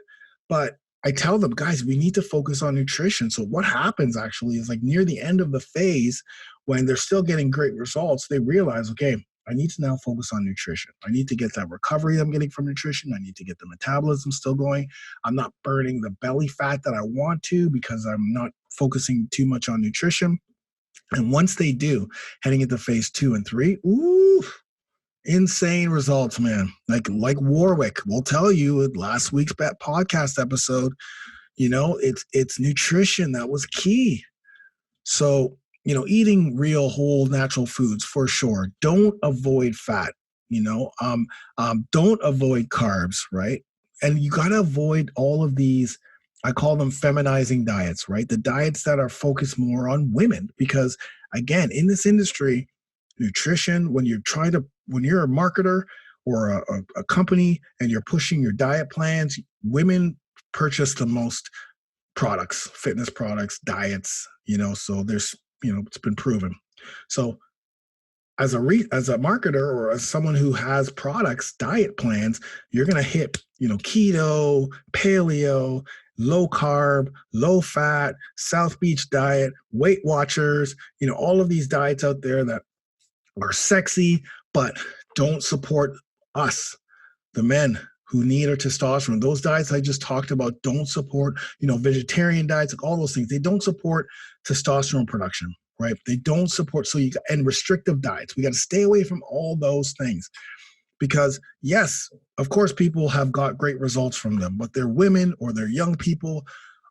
But I tell them, guys, we need to focus on nutrition. So what happens actually is, like, near the end of the phase, when they're still getting great results, they realize, okay, I need to now focus on nutrition. I need to get that recovery I'm getting from nutrition. I need to get the metabolism still going. I'm not burning the belly fat that I want to because I'm not focusing too much on nutrition. And once they do, heading into phase 2 and 3, ooh, insane results, man. Like Warwick will tell you at last week's podcast episode, it's nutrition that was key. So, eating real, whole, natural foods for sure. Don't avoid fat, don't avoid carbs, right? And you got to avoid all of these, I call them feminizing diets, right? The diets that are focused more on women, because again, in this industry, nutrition, when you're a marketer or a company and you're pushing your diet plans, women purchase the most products, fitness products, diets, so there's, it's been proven. So as a marketer or as someone who has products, diet plans, you're going to hit, keto, paleo, low carb, low fat, South Beach diet, Weight Watchers, all of these diets out there that are sexy, but don't support us, the men who need our testosterone. Those diets I just talked about don't support, vegetarian diets, all those things. They don't support testosterone production, right? They don't support, and restrictive diets. We got to stay away from all those things because yes, of course, people have got great results from them, but they're women or they're young people.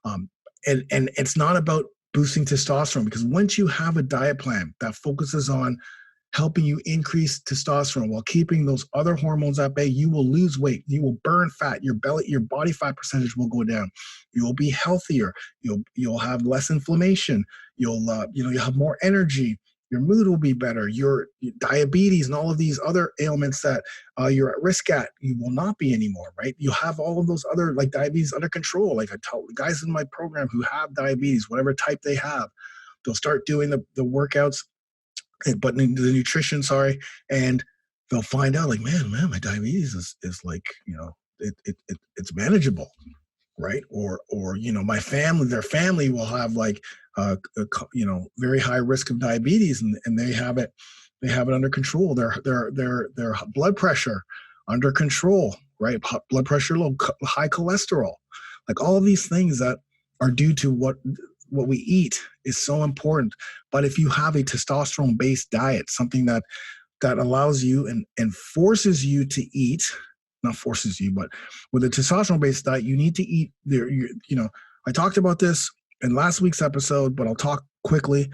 And it's not about boosting testosterone, because once you have a diet plan that focuses on helping you increase testosterone while keeping those other hormones at bay, you will lose weight. You will burn fat. Your body fat percentage will go down. You will be healthier. You'll have less inflammation. You'll have more energy. Your mood will be better. Your diabetes and all of these other ailments that you're at risk at, you will not be anymore, right? You'll have all of those other, like diabetes, under control. Like I tell guys in my program who have diabetes, whatever type they have, they'll start doing the workouts, but the nutrition, and they'll find out like, man, my diabetes is like, it's manageable, right? Or their family will have like, very high risk of diabetes, and they have it under control. Their blood pressure under control, right? Blood pressure low, high cholesterol, like all of these things that are due to what we eat is so important. But if you have a testosterone-based diet, something that allows you and forces you to eat, not forces you, but with a testosterone-based diet, you need to eat there. I talked about this in last week's episode, but I'll talk quickly.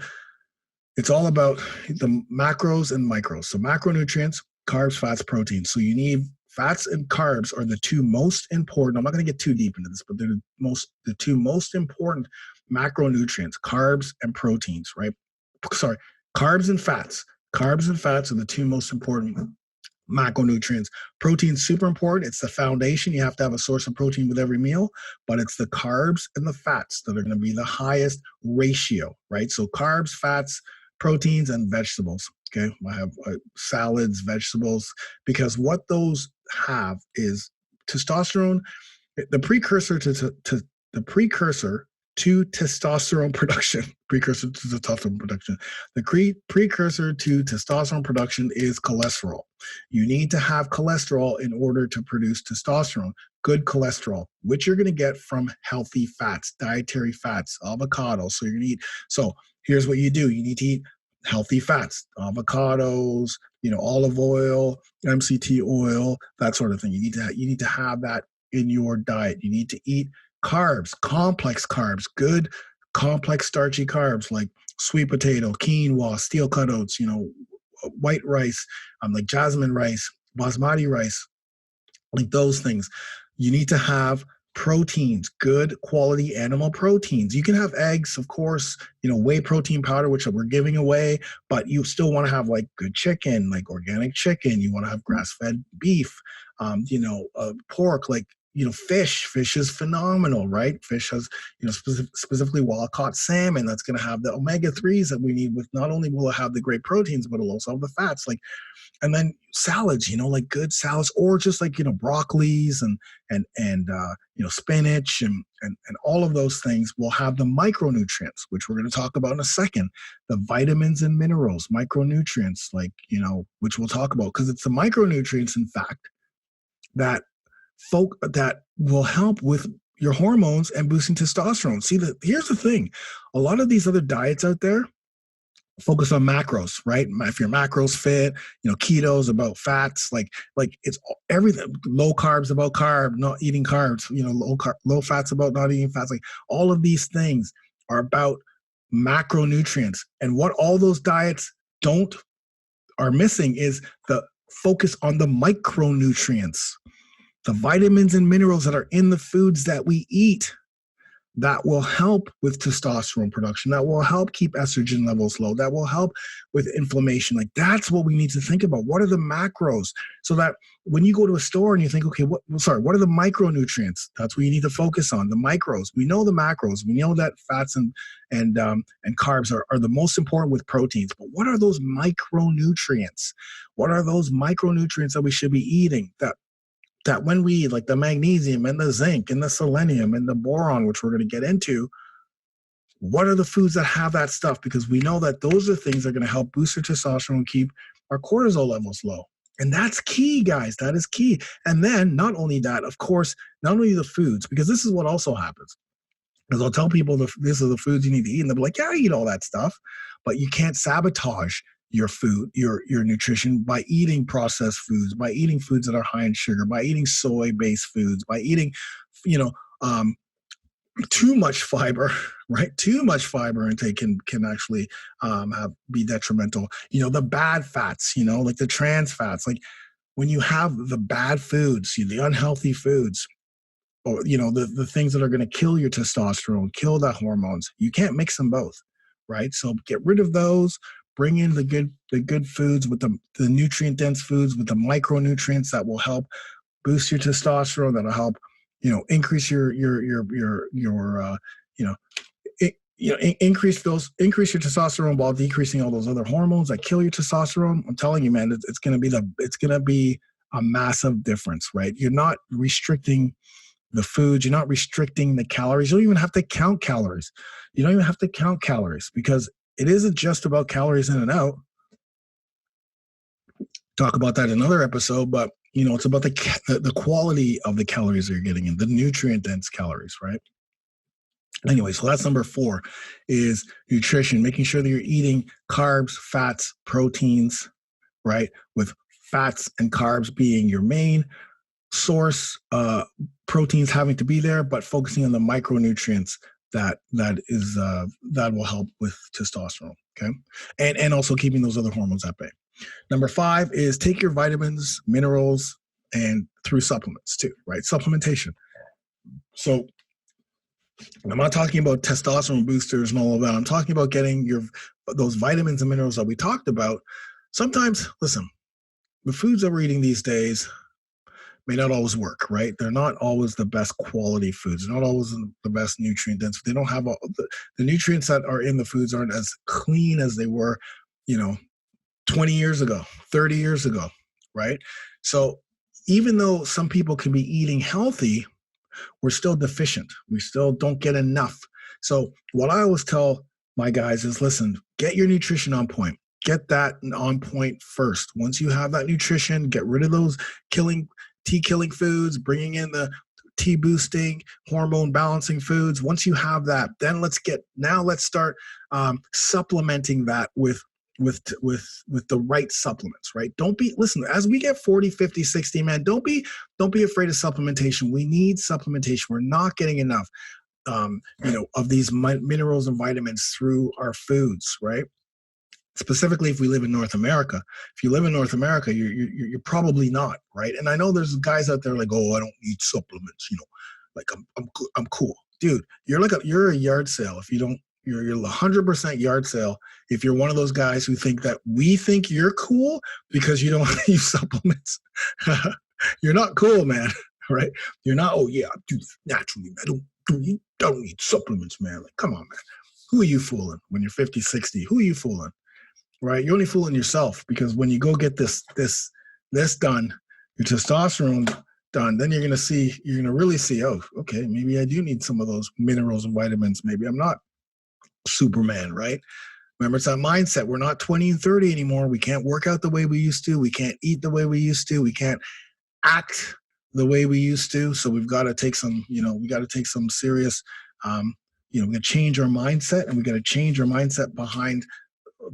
It's all about the macros and micros. So macronutrients, carbs, fats, proteins. So you need fats and carbs are the two most important. I'm not going to get too deep into this, but they're the two most important macronutrients, carbs and proteins, right? Sorry, carbs and fats. Carbs and fats are the two most important macronutrients. Protein's super important. It's the foundation. You have to have a source of protein with every meal, but it's the carbs and the fats that are going to be the highest ratio, right? So carbs, fats, proteins, and vegetables. Okay, I have salads, vegetables, because what those have is testosterone, the precursor to testosterone production. Precursor to testosterone production. The precursor to testosterone production is cholesterol. You need to have cholesterol in order to produce testosterone. Good cholesterol, which you're going to get from healthy fats, dietary fats, avocados. So here's what you do. You need to eat healthy fats, avocados, olive oil, MCT oil, that sort of thing. You need to have that in your diet. You need to eat carbs, complex carbs, good complex starchy carbs like sweet potato, quinoa, steel cut oats, white rice, like jasmine rice, basmati rice, like those things. You need to have proteins, good quality animal proteins. You can have eggs, of course, whey protein powder, which we're giving away, but you still want to have like good chicken, like organic chicken. You want to have grass-fed beef, pork, like, fish is phenomenal, right? Fish has, specifically wild-caught salmon that's going to have the omega-3s that we need. With not only will it have the great proteins, but it'll also have the fats. Like, and then salads, like good salads, or just like, broccolis and spinach and all of those things will have the micronutrients, which we're going to talk about in a second. The vitamins and minerals, micronutrients, like, which we'll talk about, because it's the micronutrients, in fact, that will help with your hormones and boosting testosterone. See, here's the thing. A lot of these other diets out there focus on macros, right? If your macros fit, keto is about fats, like it's everything. Low carbs about not eating carbs, low fats about not eating fats. Like all of these things are about macronutrients. And what all those diets are missing is the focus on the micronutrients, the vitamins and minerals that are in the foods that we eat. that will help with testosterone production, that will help keep estrogen levels low, that will help with inflammation. Like that's what we need to think about. What are the macros? So that when you go to a store and you think, okay, what are the micronutrients? That's what you need to focus on. The micros. We know the macros. We know that fats and carbs are the most important with proteins. But what are those micronutrients? What are those micronutrients that we should be eating that when we eat, like the magnesium and the zinc and the selenium and the boron, which we're going to get into, what are the foods that have that stuff? Because we know that those are things that are going to help boost our testosterone and keep our cortisol levels low. And that's key, guys. That is key. And then not only that, of course, not only the foods, because this is what also happens. Because I'll tell people this are the foods you need to eat, and they'll be like, yeah, I eat all that stuff. But you can't sabotage your food, your nutrition by eating processed foods, by eating foods that are high in sugar, by eating soy-based foods, by eating, too much fiber, right? Too much fiber intake can actually be detrimental. The bad fats, like the trans fats, like when you have the bad foods, the unhealthy foods, or the things that are going to kill your testosterone, kill the hormones, you can't mix them both, right? So get rid of those. Bring in the good foods with the nutrient dense foods with the micronutrients that will help boost your testosterone. That'll help, increase increase your testosterone while decreasing all those other hormones that kill your testosterone. I'm telling you, man, it's going to be a massive difference, right? You're not restricting the foods. You're not restricting the calories. You don't even have to count calories. You don't even have to count calories because it isn't just about calories in and out. Talk about that in another episode, but it's about the quality of the calories that you're getting in, the nutrient dense calories, right? Anyway, so that's number 4 is nutrition, making sure that you're eating carbs, fats, proteins, right? With fats and carbs being your main source, proteins having to be there, but focusing on the micronutrients that will help with testosterone. Okay. And also keeping those other hormones at bay. Number 5 is take your vitamins, minerals, and through supplements too, right? Supplementation. So I'm not talking about testosterone boosters and all of that. I'm talking about getting those vitamins and minerals that we talked about. Sometimes, listen, the foods that we're eating these days may not always work, right? They're not always the best quality foods. They're not always the best nutrient dense. They don't have the nutrients that are in the foods aren't as clean as they were, 20 years ago, 30 years ago, right? So even though some people can be eating healthy, we're still deficient. We still don't get enough. So what I always tell my guys is, listen, get your nutrition on point. Get that on point first. Once you have that nutrition, get rid of those T-killing foods, bringing in the T-boosting, hormone balancing foods. Once you have that, then let's start supplementing that with the right supplements, right? Listen, as we get 40, 50, 60, man, don't be afraid of supplementation. We need supplementation. We're not getting enough, of these minerals and vitamins through our foods, right? Specifically, if we live in North America. If you live in North America, you're probably not, right? And I know there's guys out there like, oh, I don't need supplements, like I'm cool, dude. You're a yard sale if you don't. You're 100% yard sale if you're one of those guys who think that we think you're cool because you don't use supplements. You're not cool, man. Right? You're not. Oh yeah, I do naturally. I don't need supplements, man. Like, come on, man. Who are you fooling when you're 50, 60? Who are you fooling? Right? You're only fooling yourself because when you go get this done, your testosterone done, then you're going to really see, oh, okay, maybe I do need some of those minerals and vitamins. Maybe I'm not Superman, right? Remember, it's that mindset. We're not 20 and 30 anymore. We can't work out the way we used to. We can't eat the way we used to. We can't act the way we used to. So we've got to take some serious, we got to change our mindset, and we got to change our mindset behind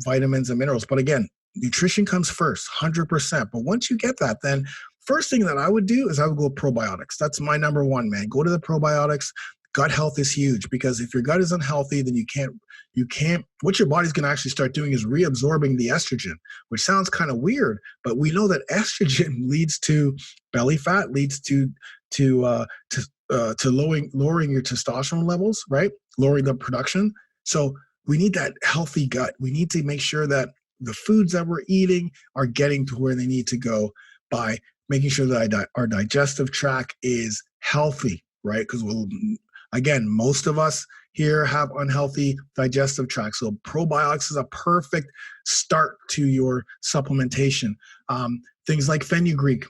vitamins and minerals. But again, nutrition comes first, 100%. But once you get that, then first thing that I would do is I would go probiotics. That's my number 1, man. Go to the probiotics. Gut health is huge because if your gut is unhealthy, then what your body's going to actually start doing is reabsorbing the estrogen, which sounds kind of weird, but we know that estrogen leads to belly fat, leads to lowering your testosterone levels, right? Lowering the production. So we need that healthy gut. We need to make sure that the foods that we're eating are getting to where they need to go by making sure that our digestive tract is healthy, right? Because again, most of us here have unhealthy digestive tract. So probiotics is a perfect start to your supplementation. Things like fenugreek.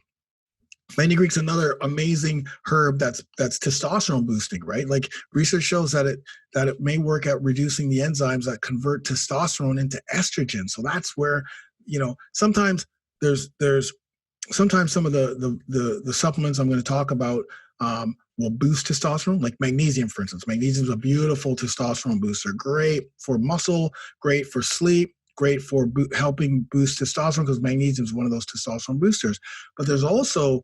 Fenugreek's another amazing herb that's testosterone boosting, right? Like research shows that it may work at reducing the enzymes that convert testosterone into estrogen. So that's where, sometimes sometimes some of the supplements I'm going to talk about will boost testosterone, like magnesium, for instance. Magnesium is a beautiful testosterone booster. Great for muscle, great for sleep, great for helping boost testosterone because magnesium is one of those testosterone boosters. But there's also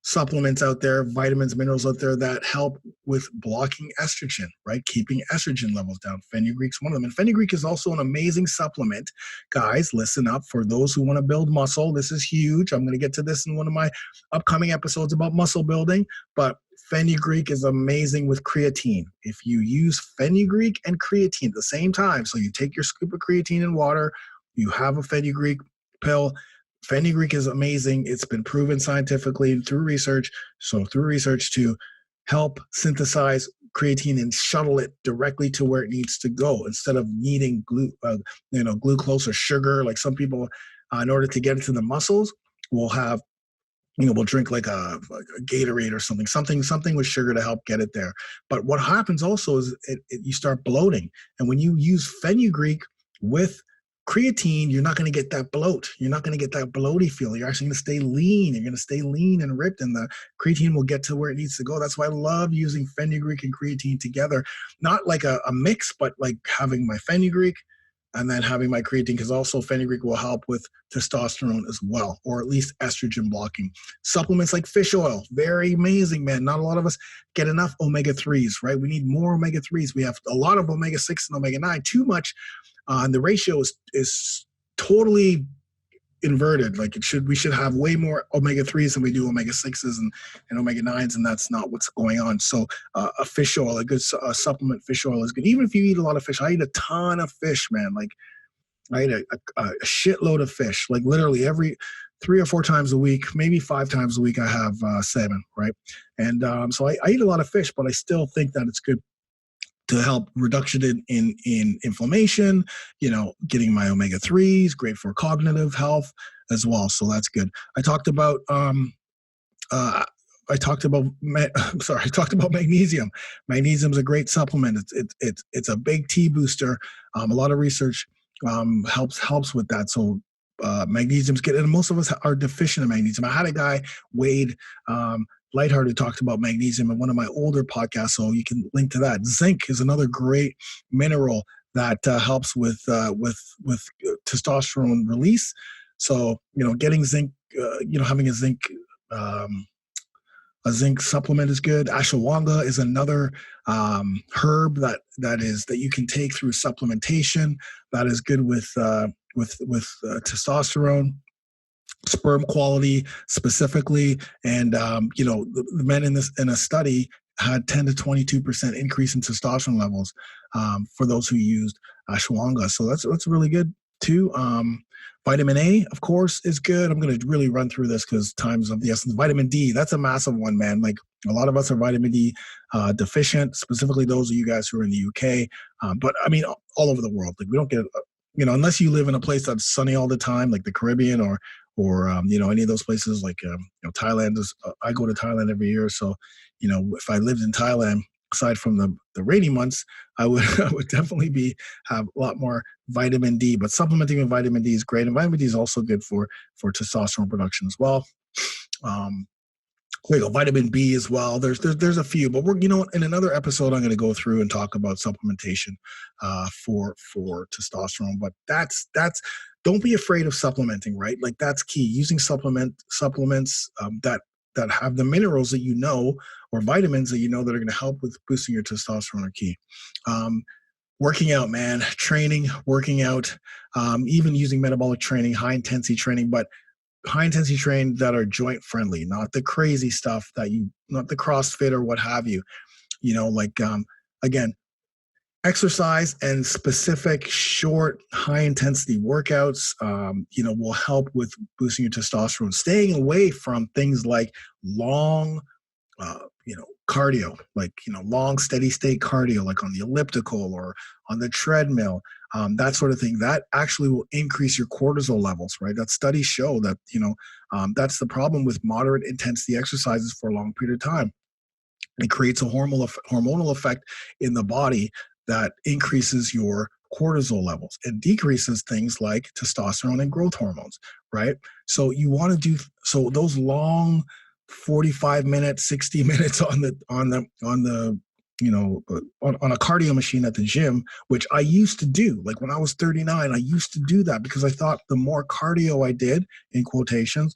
supplements out there, vitamins, minerals out there that help with blocking estrogen, right? Keeping estrogen levels down. Fenugreek's one of them. And fenugreek is also an amazing supplement. Guys, listen up. For those who want to build muscle, this is huge. I'm going to get to this in one of my upcoming episodes about muscle building, but fenugreek is amazing with creatine. If you use fenugreek and creatine at the same time, so you take your scoop of creatine in water, you have a fenugreek pill. Fenugreek is amazing. It's been proven scientifically through research. So through research to help synthesize creatine and shuttle it directly to where it needs to go instead of needing glucose or sugar. Like some people, in order to get into the muscles, will have, we'll drink like a Gatorade or something with sugar to help get it there. But what happens also is you start bloating. And when you use fenugreek with creatine, you're not going to get that bloat. You're not going to get that bloaty feeling. You're actually going to stay lean. You're going to stay lean and ripped, and the creatine will get to where it needs to go. That's why I love using fenugreek and creatine together. Not like a mix, but like having my fenugreek and then having my creatine, because also fenugreek will help with testosterone as well, or at least estrogen blocking. Supplements like fish oil, very amazing, man. Not a lot of us get enough omega-3s, right? We need more omega-3s. We have a lot of omega-6 and omega-9, too much. And the ratio is totally inverted. Like we should have way more omega-3s than we do omega-6s and omega-9s, and that's not what's going on. So a fish oil, a good supplement fish oil is good. Even if you eat a lot of fish, I eat a ton of fish, man. Like I eat a shitload of fish, like literally every 3 or 4 times a week, maybe 5 times a week I have salmon, right? And so I eat a lot of fish, but I still think that it's good to help reduction in inflammation, getting my omega-3s, great for cognitive health as well. So that's good. I talked about magnesium. Magnesium is a great supplement. It's a big T booster. A lot of research helps with that. So magnesium's good, and most of us are deficient in magnesium. I had a guy, Wade Lighthearted, talked about magnesium in one of my older podcasts, so you can link to that. Zinc is another great mineral that helps with testosterone release. So getting zinc, having a zinc supplement is good. Ashwagandha is another herb that you can take through supplementation. That is good with testosterone, sperm quality specifically, and the men in a study had 10 to 22% increase in testosterone levels for those who used ashwagandha. So that's really good too. Vitamin A, of course, is good. I'm going to really run through this because time's of the essence. Vitamin D, that's a massive one, man. Like a lot of us are vitamin D deficient, specifically those of you guys who are in the UK. But I mean, all over the world. Like we don't get, unless you live in a place that's sunny all the time, like the Caribbean or any of those places like Thailand. I go to Thailand every year, so if I lived in Thailand, aside from the rainy months, I would definitely have a lot more vitamin D. But supplementing with vitamin D is great, and vitamin D is also good for testosterone production as well. There you go, vitamin B as well. There's a few, but we're in another episode I'm going to go through and talk about supplementation for testosterone. But that's don't be afraid of supplementing, right? Like that's key. Using supplements that have the minerals that or vitamins that that are going to help with boosting your testosterone are key. Working out, man, working out, even using metabolic training, high intensity training, but high intensity training that are joint friendly, not the crazy stuff that you the CrossFit or what have you. Like again, exercise and specific short high intensity workouts will help with boosting your testosterone. Staying away from things like long cardio, like long steady state cardio, like on the elliptical or on the treadmill, that sort of thing, that actually will increase your cortisol levels, right? That studies show that that's the problem with moderate intensity exercises for a long period of time. It creates a hormonal effect in the body that increases your cortisol levels and decreases things like testosterone and growth hormones, right? So you want to do those long 45 minutes, 60 minutes on the on a cardio machine at the gym, which I used to do. Like when I was 39, I used to do that because I thought the more cardio I did, in quotations,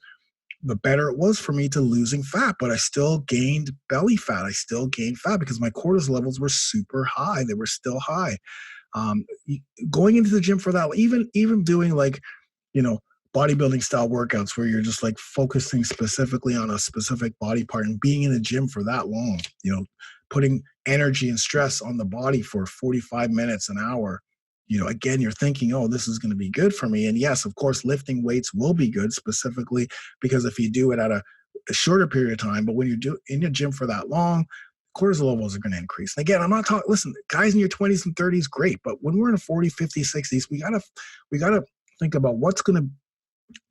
the better it was for me to losing fat, but I still gained belly fat. I still gained fat because my cortisol levels were super high. They were still high. Um, Going into the gym for that, even doing like, bodybuilding style workouts where you're just like focusing specifically on a specific body part and being in the gym for that long, putting energy and stress on the body for 45 minutes, an hour, again, you're thinking, oh, this is going to be good for me. And yes, of course, lifting weights will be good, specifically because if you do it at a shorter period of time, but when you do in your gym for that long, cortisol levels are going to increase. And again, I'm not talking, listen, guys in your 20s and 30s, great. But when we're in the 40, 50, 60s, we gotta think about what's going to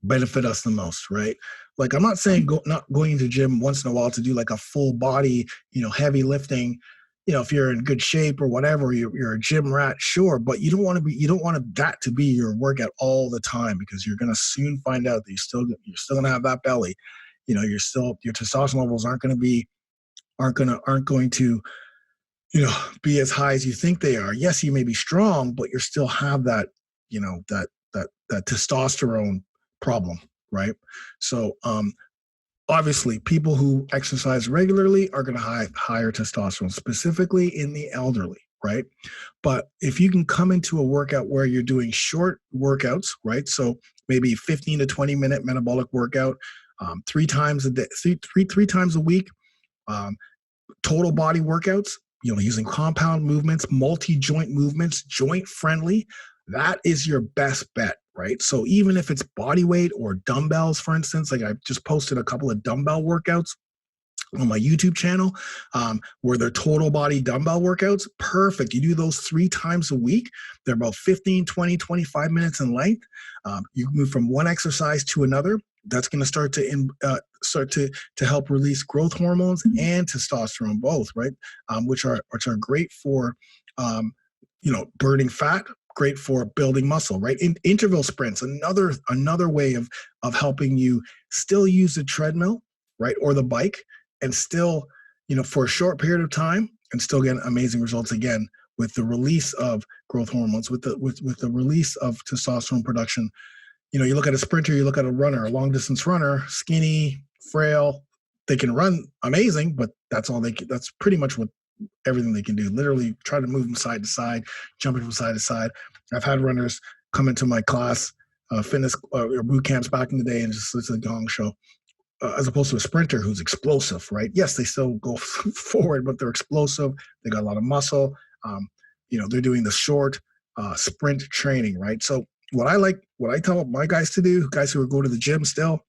benefit us the most, right? Like, I'm not saying not going to the gym once in a while to do like a full body, heavy lifting, if you're in good shape or whatever, you're a gym rat, sure, but you don't want that to be your workout all the time, because you're going to soon find out that you're still going to have that belly. Your testosterone levels aren't going to be as high as you think they are. Yes, you may be strong, but you still have that, that testosterone problem, right? So obviously, people who exercise regularly are going to have higher testosterone, specifically in the elderly, right? But if you can come into a workout where you're doing short workouts, right? So maybe 15 to 20 minute metabolic workout, 3 times a day, three times a week, total body workouts, using compound movements, multi-joint movements, joint friendly, that is your best bet, right? So even if it's body weight or dumbbells, for instance, like I just posted a couple of dumbbell workouts on my YouTube channel, where they're total body dumbbell workouts, perfect. You do those 3 times a week. They're about 15, 20, 25 minutes in length. You move from one exercise to another. That's going to start to help release growth hormones and testosterone, both, right? Which are great for, burning fat, great for building muscle, right? Interval sprints, another way of helping you still use the treadmill, right, or the bike, and still, for a short period of time, and still get amazing results again with the release of growth hormones, with the release of testosterone production. You look at a sprinter, you look at a runner, a long distance runner, skinny, frail. They can run amazing, but that's pretty much everything they can do. Literally try to move from side to side, jumping from side to side. I've had runners come into my class, fitness or boot camps back in the day, and just it's a gong show. As opposed to a sprinter who's explosive, right? Yes, they still go forward, but they're explosive. They got a lot of muscle. They're doing the short sprint training, right? So what I tell my guys to do, guys who go to the gym still,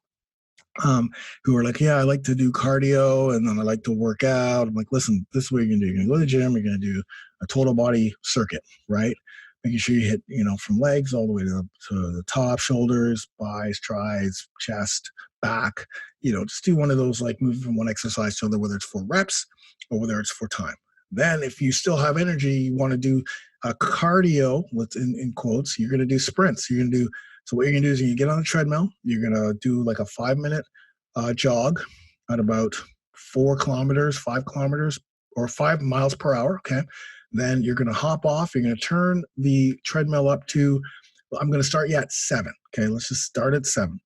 who are like, yeah, I like to do cardio and then I like to work out. I'm like, listen, this is what you're gonna do. You're gonna go to the gym, you're gonna do a total body circuit, right? Making sure you hit, from legs all the way to the top, shoulders, thighs, tries, chest, back, just do one of those, like moving from one exercise to another, whether it's for reps or whether it's for time. Then if you still have energy, you want to do a cardio, in quotes, you're going to do sprints. So what you're going to do is you get on the treadmill, you're going to do like a 5-minute jog at about 5 kilometers, or 5 miles per hour. Okay. Then you're going to hop off. You're going to turn the treadmill up to, I'm going to start you at 7. Okay. Let's just start at 7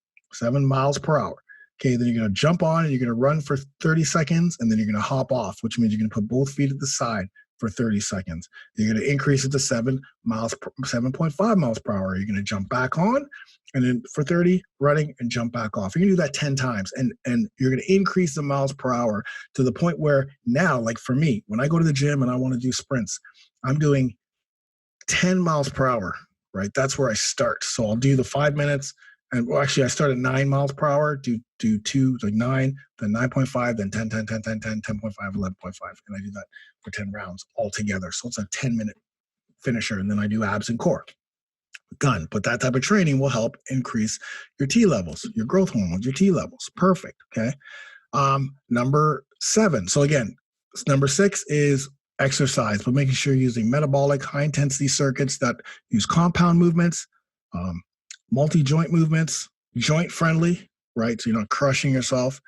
miles per hour. Okay. Then you're going to jump on and you're going to run for 30 seconds and then you're going to hop off, which means you're going to put both feet at the side for 30 seconds. You're going to increase it to 7.5 miles per hour. You're going to jump back on, and then for 30, running and jump back off. You're going to do that 10 times, and you're going to increase the miles per hour to the point where now, like for me, when I go to the gym and I want to do sprints, I'm doing 10 miles per hour, right? That's where I start. So I'll do the 5 minutes. And well, actually, I start at 9 miles per hour, do 2, like 9, then 9.5, then 10, 10, 10, 10, 10, 10.5, 11.5. And I do that for 10 rounds altogether. So it's a 10-minute finisher. And then I do abs and core. Done. But that type of training will help increase your T levels, your growth hormones, your T levels. Perfect. Okay. Number 7. So again, number 6 is exercise, but making sure you're using metabolic, high-intensity circuits that use compound movements, multi-joint movements, joint-friendly, right? So you're not crushing yourself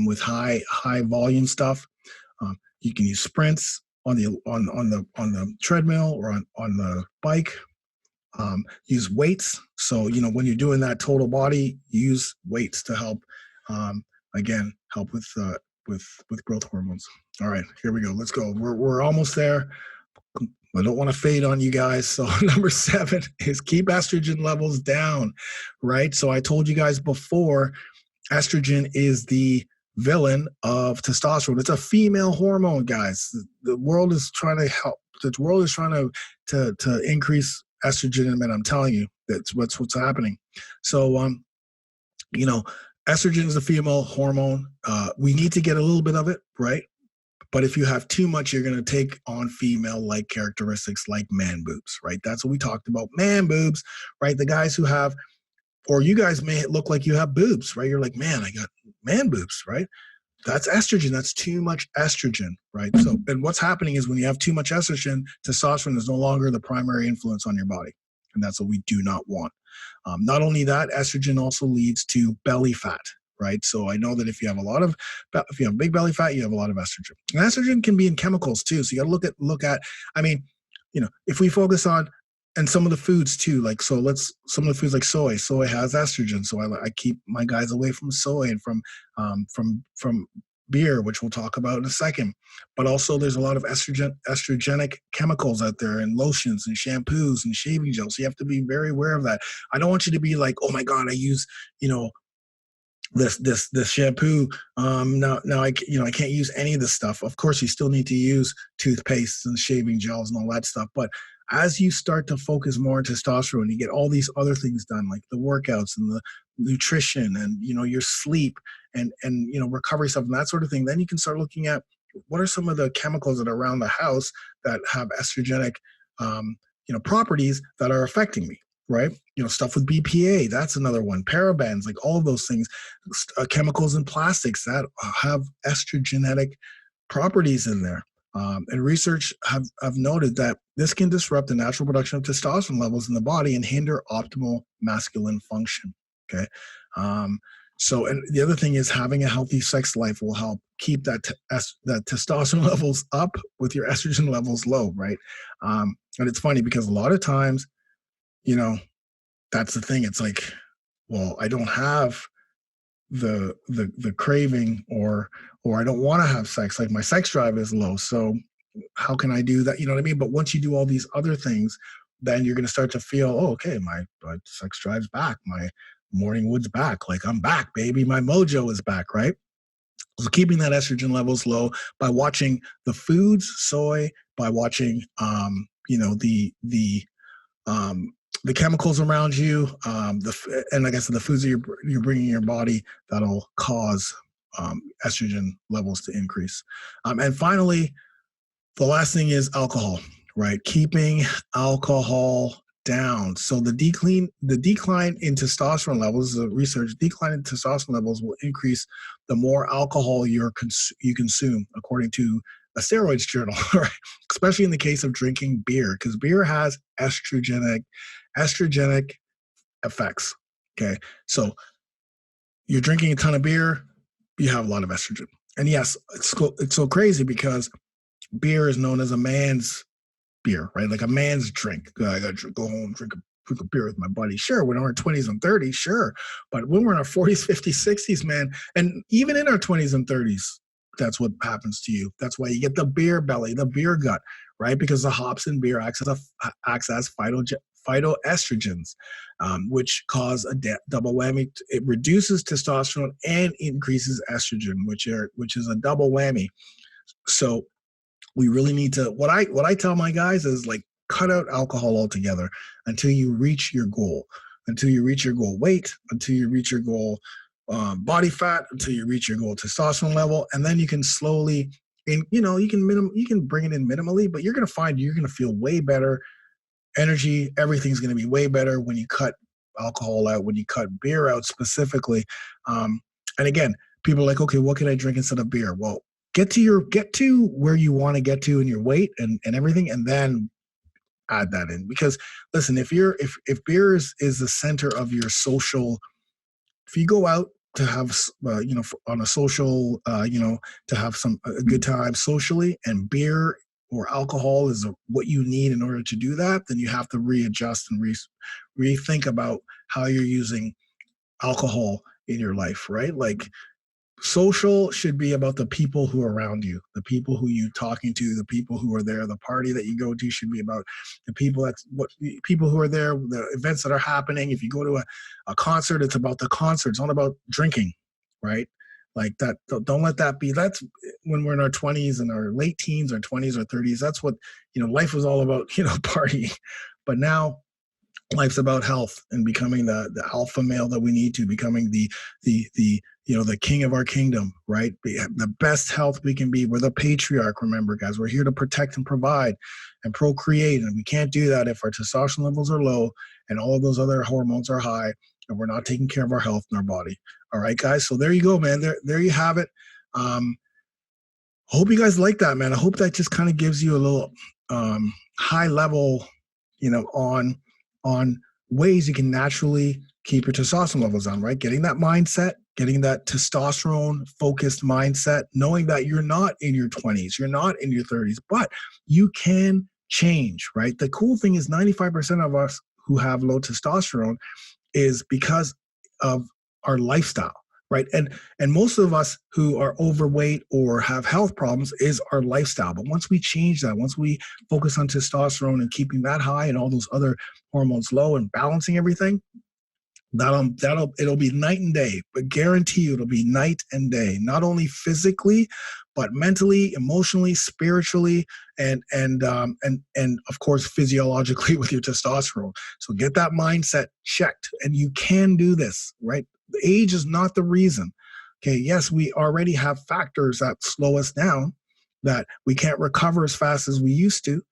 with high volume stuff. You can use sprints on the treadmill or on the bike. Use weights. So when you're doing that total body, use weights to help. Again, help with growth hormones. All right, here we go. Let's go. We're almost there. I don't want to fade on you guys. So number 7 is keep estrogen levels down, right? So I told you guys before, estrogen is the villain of testosterone. It's a female hormone, guys. The world is trying to help. The world is trying to increase estrogen in men. I'm telling you, that's what's happening. So, estrogen is a female hormone. We need to get a little bit of it, right? But if you have too much, you're going to take on female-like characteristics like man boobs, right? That's what we talked about, man boobs, right? The guys who have, or you guys may look like you have boobs, right? You're like, man, I got man boobs, right? That's estrogen. That's too much estrogen, right? So, and what's happening is when you have too much estrogen, testosterone is no longer the primary influence on your body. And that's what we do not want. Not only that, estrogen also leads to belly fat, right? So I know that if you have big belly fat, you have a lot of estrogen. And estrogen can be in chemicals too. So you got to look at, if we focus on, and some of the foods too, some of the foods like soy has estrogen. So I keep my guys away from soy and from beer, which we'll talk about in a second. But also there's a lot of estrogenic chemicals out there in lotions and shampoos and shaving gels. So you have to be very aware of that. I don't want you to be like, oh my God, I use, this shampoo. Now I can't use any of this stuff. Of course, you still need to use toothpastes and shaving gels and all that stuff. But as you start to focus more on testosterone, you get all these other things done, like the workouts and the nutrition and your sleep and recovery stuff and that sort of thing. Then you can start looking at what are some of the chemicals that are around the house that have estrogenic properties that are affecting me. Right? Stuff with BPA, that's another one. Parabens, like all of those things, chemicals in plastics that have estrogenetic properties in there. And research have noted that this can disrupt the natural production of testosterone levels in the body and hinder optimal masculine function. Okay. So, and the other thing is having a healthy sex life will help keep that testosterone levels up with your estrogen levels low, right? And it's funny because a lot of times, that's the thing. It's like, well, I don't have the craving or I don't want to have sex. Like my sex drive is low. So how can I do that? You know what I mean? But once you do all these other things, then you're going to start to feel, oh, okay, my sex drive's back. My morning wood's back. Like I'm back, baby. My mojo is back, right? So keeping that estrogen levels low by watching the foods, soy, by watching, the chemicals around you, and like I said, the foods that you're bringing in your body that'll cause estrogen levels to increase. And finally, the last thing is alcohol, right? Keeping alcohol down. So the decline in testosterone levels, the research, decline in testosterone levels will increase the more alcohol you consume, according to a steroids journal, right? Especially in the case of drinking beer, because beer has estrogenic effects. Okay, so you're drinking a ton of beer, you have a lot of estrogen, and yes, it's so crazy because beer is known as a man's beer, right? Like a man's drink. I got to go home, drink a beer with my buddy. Sure, when we're in our 20s and 30s, sure, but when we're in our 40s, 50s, 60s, man, and even in our 20s and 30s. That's what happens to you. That's why you get the beer belly, the beer gut, right? Because the hops in beer acts as phytoestrogens, which cause a double whammy. It reduces testosterone and increases estrogen, which is a double whammy. So we really need to. What I tell my guys is like cut out alcohol altogether until you reach your goal. Until you reach your goal weight, until you reach your goal body fat, until you reach your goal testosterone level, and then you can slowly, you can bring it in minimally, but you're gonna find you're gonna feel way better. Energy, everything's gonna be way better when you cut alcohol out, when you cut beer out specifically. And again, people are like, okay, what can I drink instead of beer? Well, get to where you want to get to in your weight and everything, and then add that in. Because listen, if beer is the center of your social, if you go out to have on a social to have a good time socially, and beer or alcohol is what you need in order to do that, then you have to readjust and rethink about how you're using alcohol in your life, right? Like, social should be about the people who are around you, the people who you talking to, the people who are there. The party that you go to should be about the people people who are there, the events that are happening. If you go to a concert, it's about the concert. It's not about drinking, right? Like that. Don't let that be. That's when we're in our 20s and our late teens, our 20s or 30s. That's what life was all about. Partying. But now life's about health and becoming the alpha male that we need to, becoming the king of our kingdom, right? The best health we can be. We're the patriarch, remember, guys. We're here to protect and provide and procreate, and we can't do that if our testosterone levels are low and all of those other hormones are high, and we're not taking care of our health in our body. All right, guys. So there you go, man. There you have it. Hope you guys like that, man. I hope that just kind of gives you a little high level, on ways you can naturally keep your testosterone levels on, right? Getting that mindset, getting that testosterone focused mindset, knowing that you're not in your 20s, you're not in your 30s, but you can change, right? The cool thing is 95% of us who have low testosterone is because of our lifestyle, right? And most of us who are overweight or have health problems is our lifestyle. But once we change that, once we focus on testosterone and keeping that high and all those other hormones low and balancing everything, it'll be night and day. But guarantee you it'll be night and day, not only physically, but mentally, emotionally, spiritually, and of course physiologically with your testosterone. So get that mindset checked, and you can do this, right? Age is not the reason. Okay, yes, we already have factors that slow us down, that we can't recover as fast as we used to.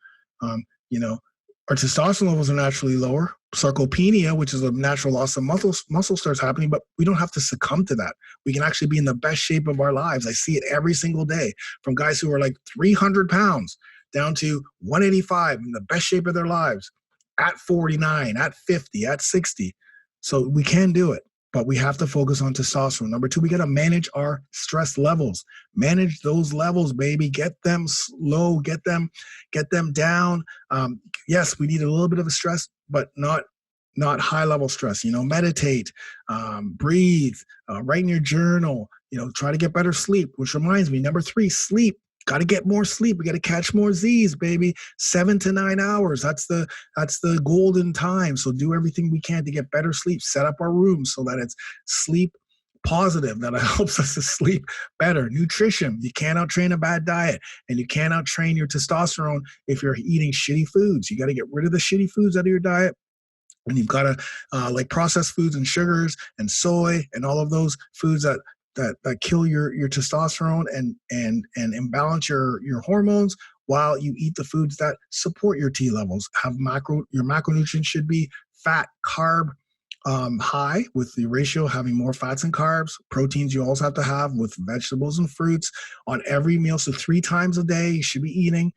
Our testosterone levels are naturally lower. Sarcopenia, which is a natural loss of muscle starts happening, but we don't have to succumb to that. We can actually be in the best shape of our lives. I see it every single day, from guys who are like 300 pounds down to 185 in the best shape of their lives at 49, at 50, at 60. So we can do it, but we have to focus on testosterone. Number two, we got to manage our stress levels. Manage those levels, baby. Get them low, get them down. Yes, we need a little bit of a stress, but not high level stress. Meditate, breathe, write in your journal, try to get better sleep, which reminds me, number three, sleep. Got to get more sleep. We got to catch more Z's, baby. 7 to 9 hours. That's the golden time. So do everything we can to get better sleep. Set up our rooms so that it's sleep positive, that it helps us to sleep better. Nutrition. You can't outtrain a bad diet, and you can't outtrain your testosterone if you're eating shitty foods. You got to get rid of the shitty foods out of your diet. And you've got to like processed foods and sugars and soy and all of those foods that kill your testosterone and imbalance your hormones, while you eat the foods that support your T levels. Your macronutrients should be fat, carb high, with the ratio having more fats and carbs. Proteins you also have to have with vegetables and fruits on every meal. So 3 times a day you should be eating.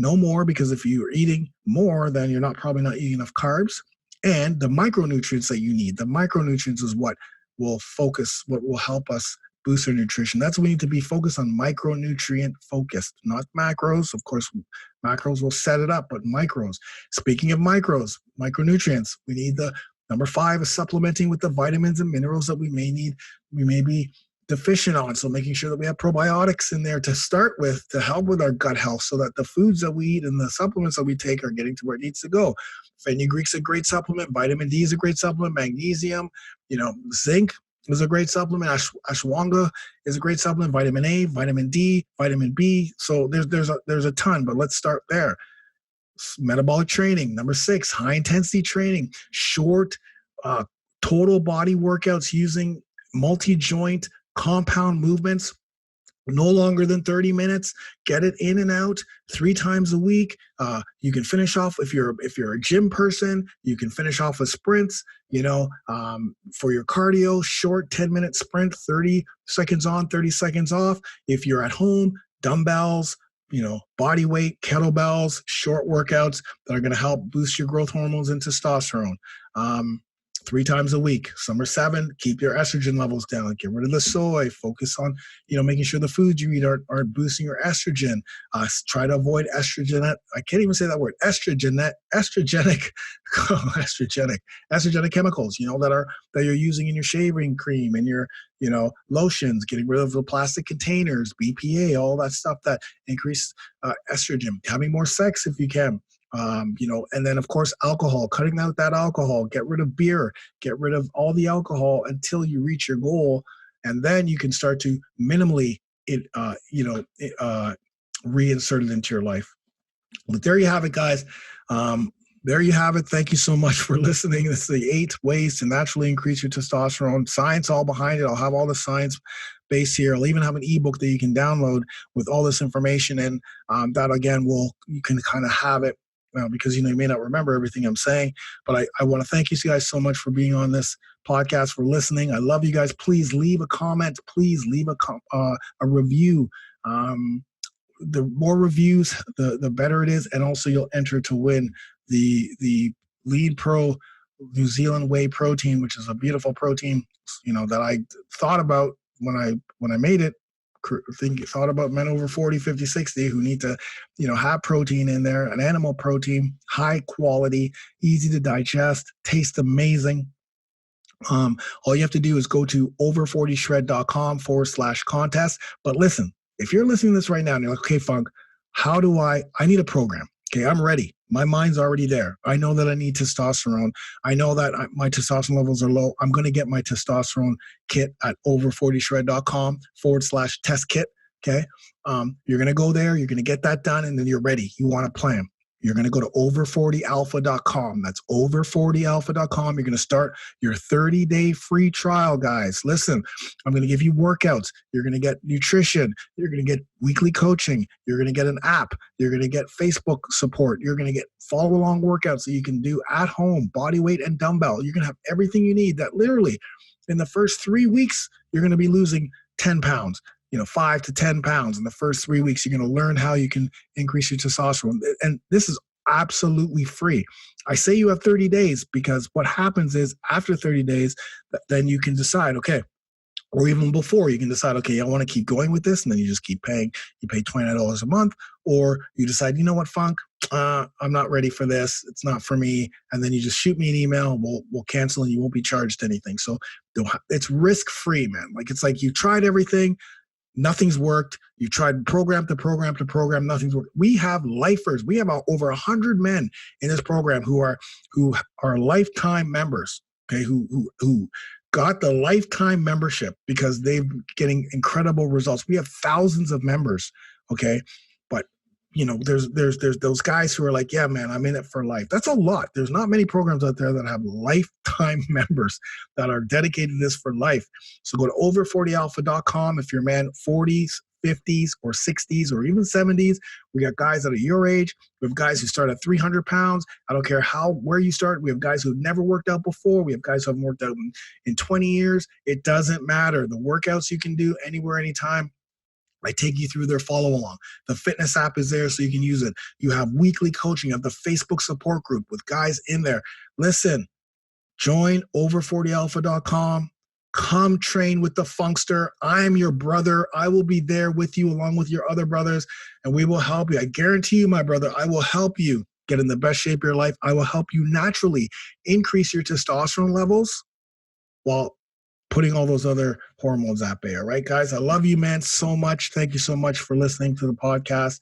No more, because if you're eating more, then you're probably not eating enough carbs. And the micronutrients that you need. The micronutrients is what will help us boost our nutrition. That's what we need to be focused on, micronutrient focused, not macros. Of course, macros will set it up, but micros. Speaking of micronutrients, we need the number 5 is supplementing with the vitamins and minerals that we may need. We may be deficient on. So making sure that we have probiotics in there to start with to help with our gut health so that the foods that we eat and the supplements that we take are getting to where it needs to go. Fenugreek's a great supplement. Vitamin D is a great supplement. Magnesium, zinc is a great supplement. Ashwagandha is a great supplement. Vitamin A, vitamin D, vitamin B. So there's a ton, but let's start there. Metabolic training. Number 6, high intensity training, short, total body workouts using multi-joint compound movements, no longer than 30 minutes. Get it in and out 3 times a week. You can finish off if you're a gym person. You can finish off with sprints. For your cardio, short 10-minute sprint, 30 seconds on, 30 seconds off. If you're at home, dumbbells, body weight, kettlebells, short workouts that are going to help boost your growth hormones and testosterone. 3 times a week. Number 7, keep your estrogen levels down. Get rid of the soy. Focus on, making sure the foods you eat aren't boosting your estrogen. Try to avoid estrogen. I can't even say that word. Estrogenic chemicals, that you're using in your shaving cream and your, lotions. Getting rid of the plastic containers, BPA, all that stuff that increase estrogen. Having more sex if you can. And then of course alcohol, cutting out that alcohol, get rid of beer, get rid of all the alcohol until you reach your goal. And then you can start to minimally reinsert it into your life. But there you have it, guys. There you have it. Thank you so much for listening. This is the 8 ways to naturally increase your testosterone. Science all behind it. I'll have all the science base here. I'll even have an ebook that you can download with all this information. And that again, you can kind of have it. Because you may not remember everything I'm saying, but I want to thank you guys so much for being on this podcast, for listening. I love you guys. Please leave a comment. Please leave a review. The more reviews, the better it is, and also you'll enter to win the Lead Pro New Zealand Whey protein, which is a beautiful protein. That I thought about when I made it. Thought about men over 40, 50, 60 who need to, have protein in there, an animal protein, high quality, easy to digest, tastes amazing. All you have to do is go to over40shred.com/contest. But listen, if you're listening to this right now and you're like, okay, Funk, how do I need a program. Okay, I'm ready. My mind's already there. I know that I need testosterone. I know that my testosterone levels are low. I'm going to get my testosterone kit at over40shred.com/test kit. Okay. You're going to go there. You're going to get that done. And then you're ready. You want a plan. You're going to go to over40alpha.com. That's over40alpha.com. You're going to start your 30-day free trial, guys. Listen, I'm going to give you workouts. You're going to get nutrition. You're going to get weekly coaching. You're going to get an app. You're going to get Facebook support. You're going to get follow-along workouts that you can do at home, body weight and dumbbell. You're going to have everything you need that literally in the first 3 weeks, you're going to be losing 10 pounds. 5 to 10 pounds in the first 3 weeks. You're going to learn how you can increase your testosterone. And this is absolutely free. I say you have 30 days because what happens is after 30 days, then you can decide, okay, or even before, you can decide, okay, I want to keep going with this. And then you just keep paying. You pay $29 a month, or you decide, you know what, Funk, I'm not ready for this. It's not for me. And then you just shoot me an email. We'll cancel and you won't be charged anything. So it's risk-free, man. It's like you tried everything. Nothing's worked. You tried program to program to program. Nothing's worked. We have lifers. We have over 100 men in this program who are lifetime members. Okay, who got the lifetime membership because they've getting incredible results. We have thousands of members. Okay, but there's those guys who are like, yeah, man, I'm in it for life. That's a lot. There's not many programs out there that have lifetime members that are dedicated to this for life. So go to over40alpha.com. If you're a man 40s, 50s, or 60s, or even 70s, we got guys that are your age. We have guys who start at 300 pounds. I don't care where you start. We have guys who've never worked out before. We have guys who haven't worked out in 20 years. It doesn't matter. The workouts you can do anywhere, anytime. I take you through their follow along. The fitness app is there so you can use it. You have weekly coaching. You have the Facebook support group with guys in there. Listen, join over40alpha.com. Come train with the Funkster. I am your brother. I will be there with you along with your other brothers, and we will help you. I guarantee you, my brother, I will help you get in the best shape of your life. I will help you naturally increase your testosterone levels while putting all those other hormones at bay. All right, guys, I love you, man, so much. Thank you so much for listening to the podcast.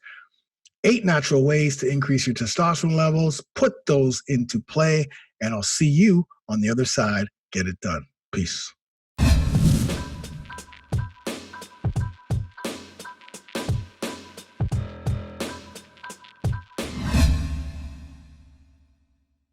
8 natural ways to increase your testosterone levels. Put those into play, and I'll see you on the other side. Get it done. Peace.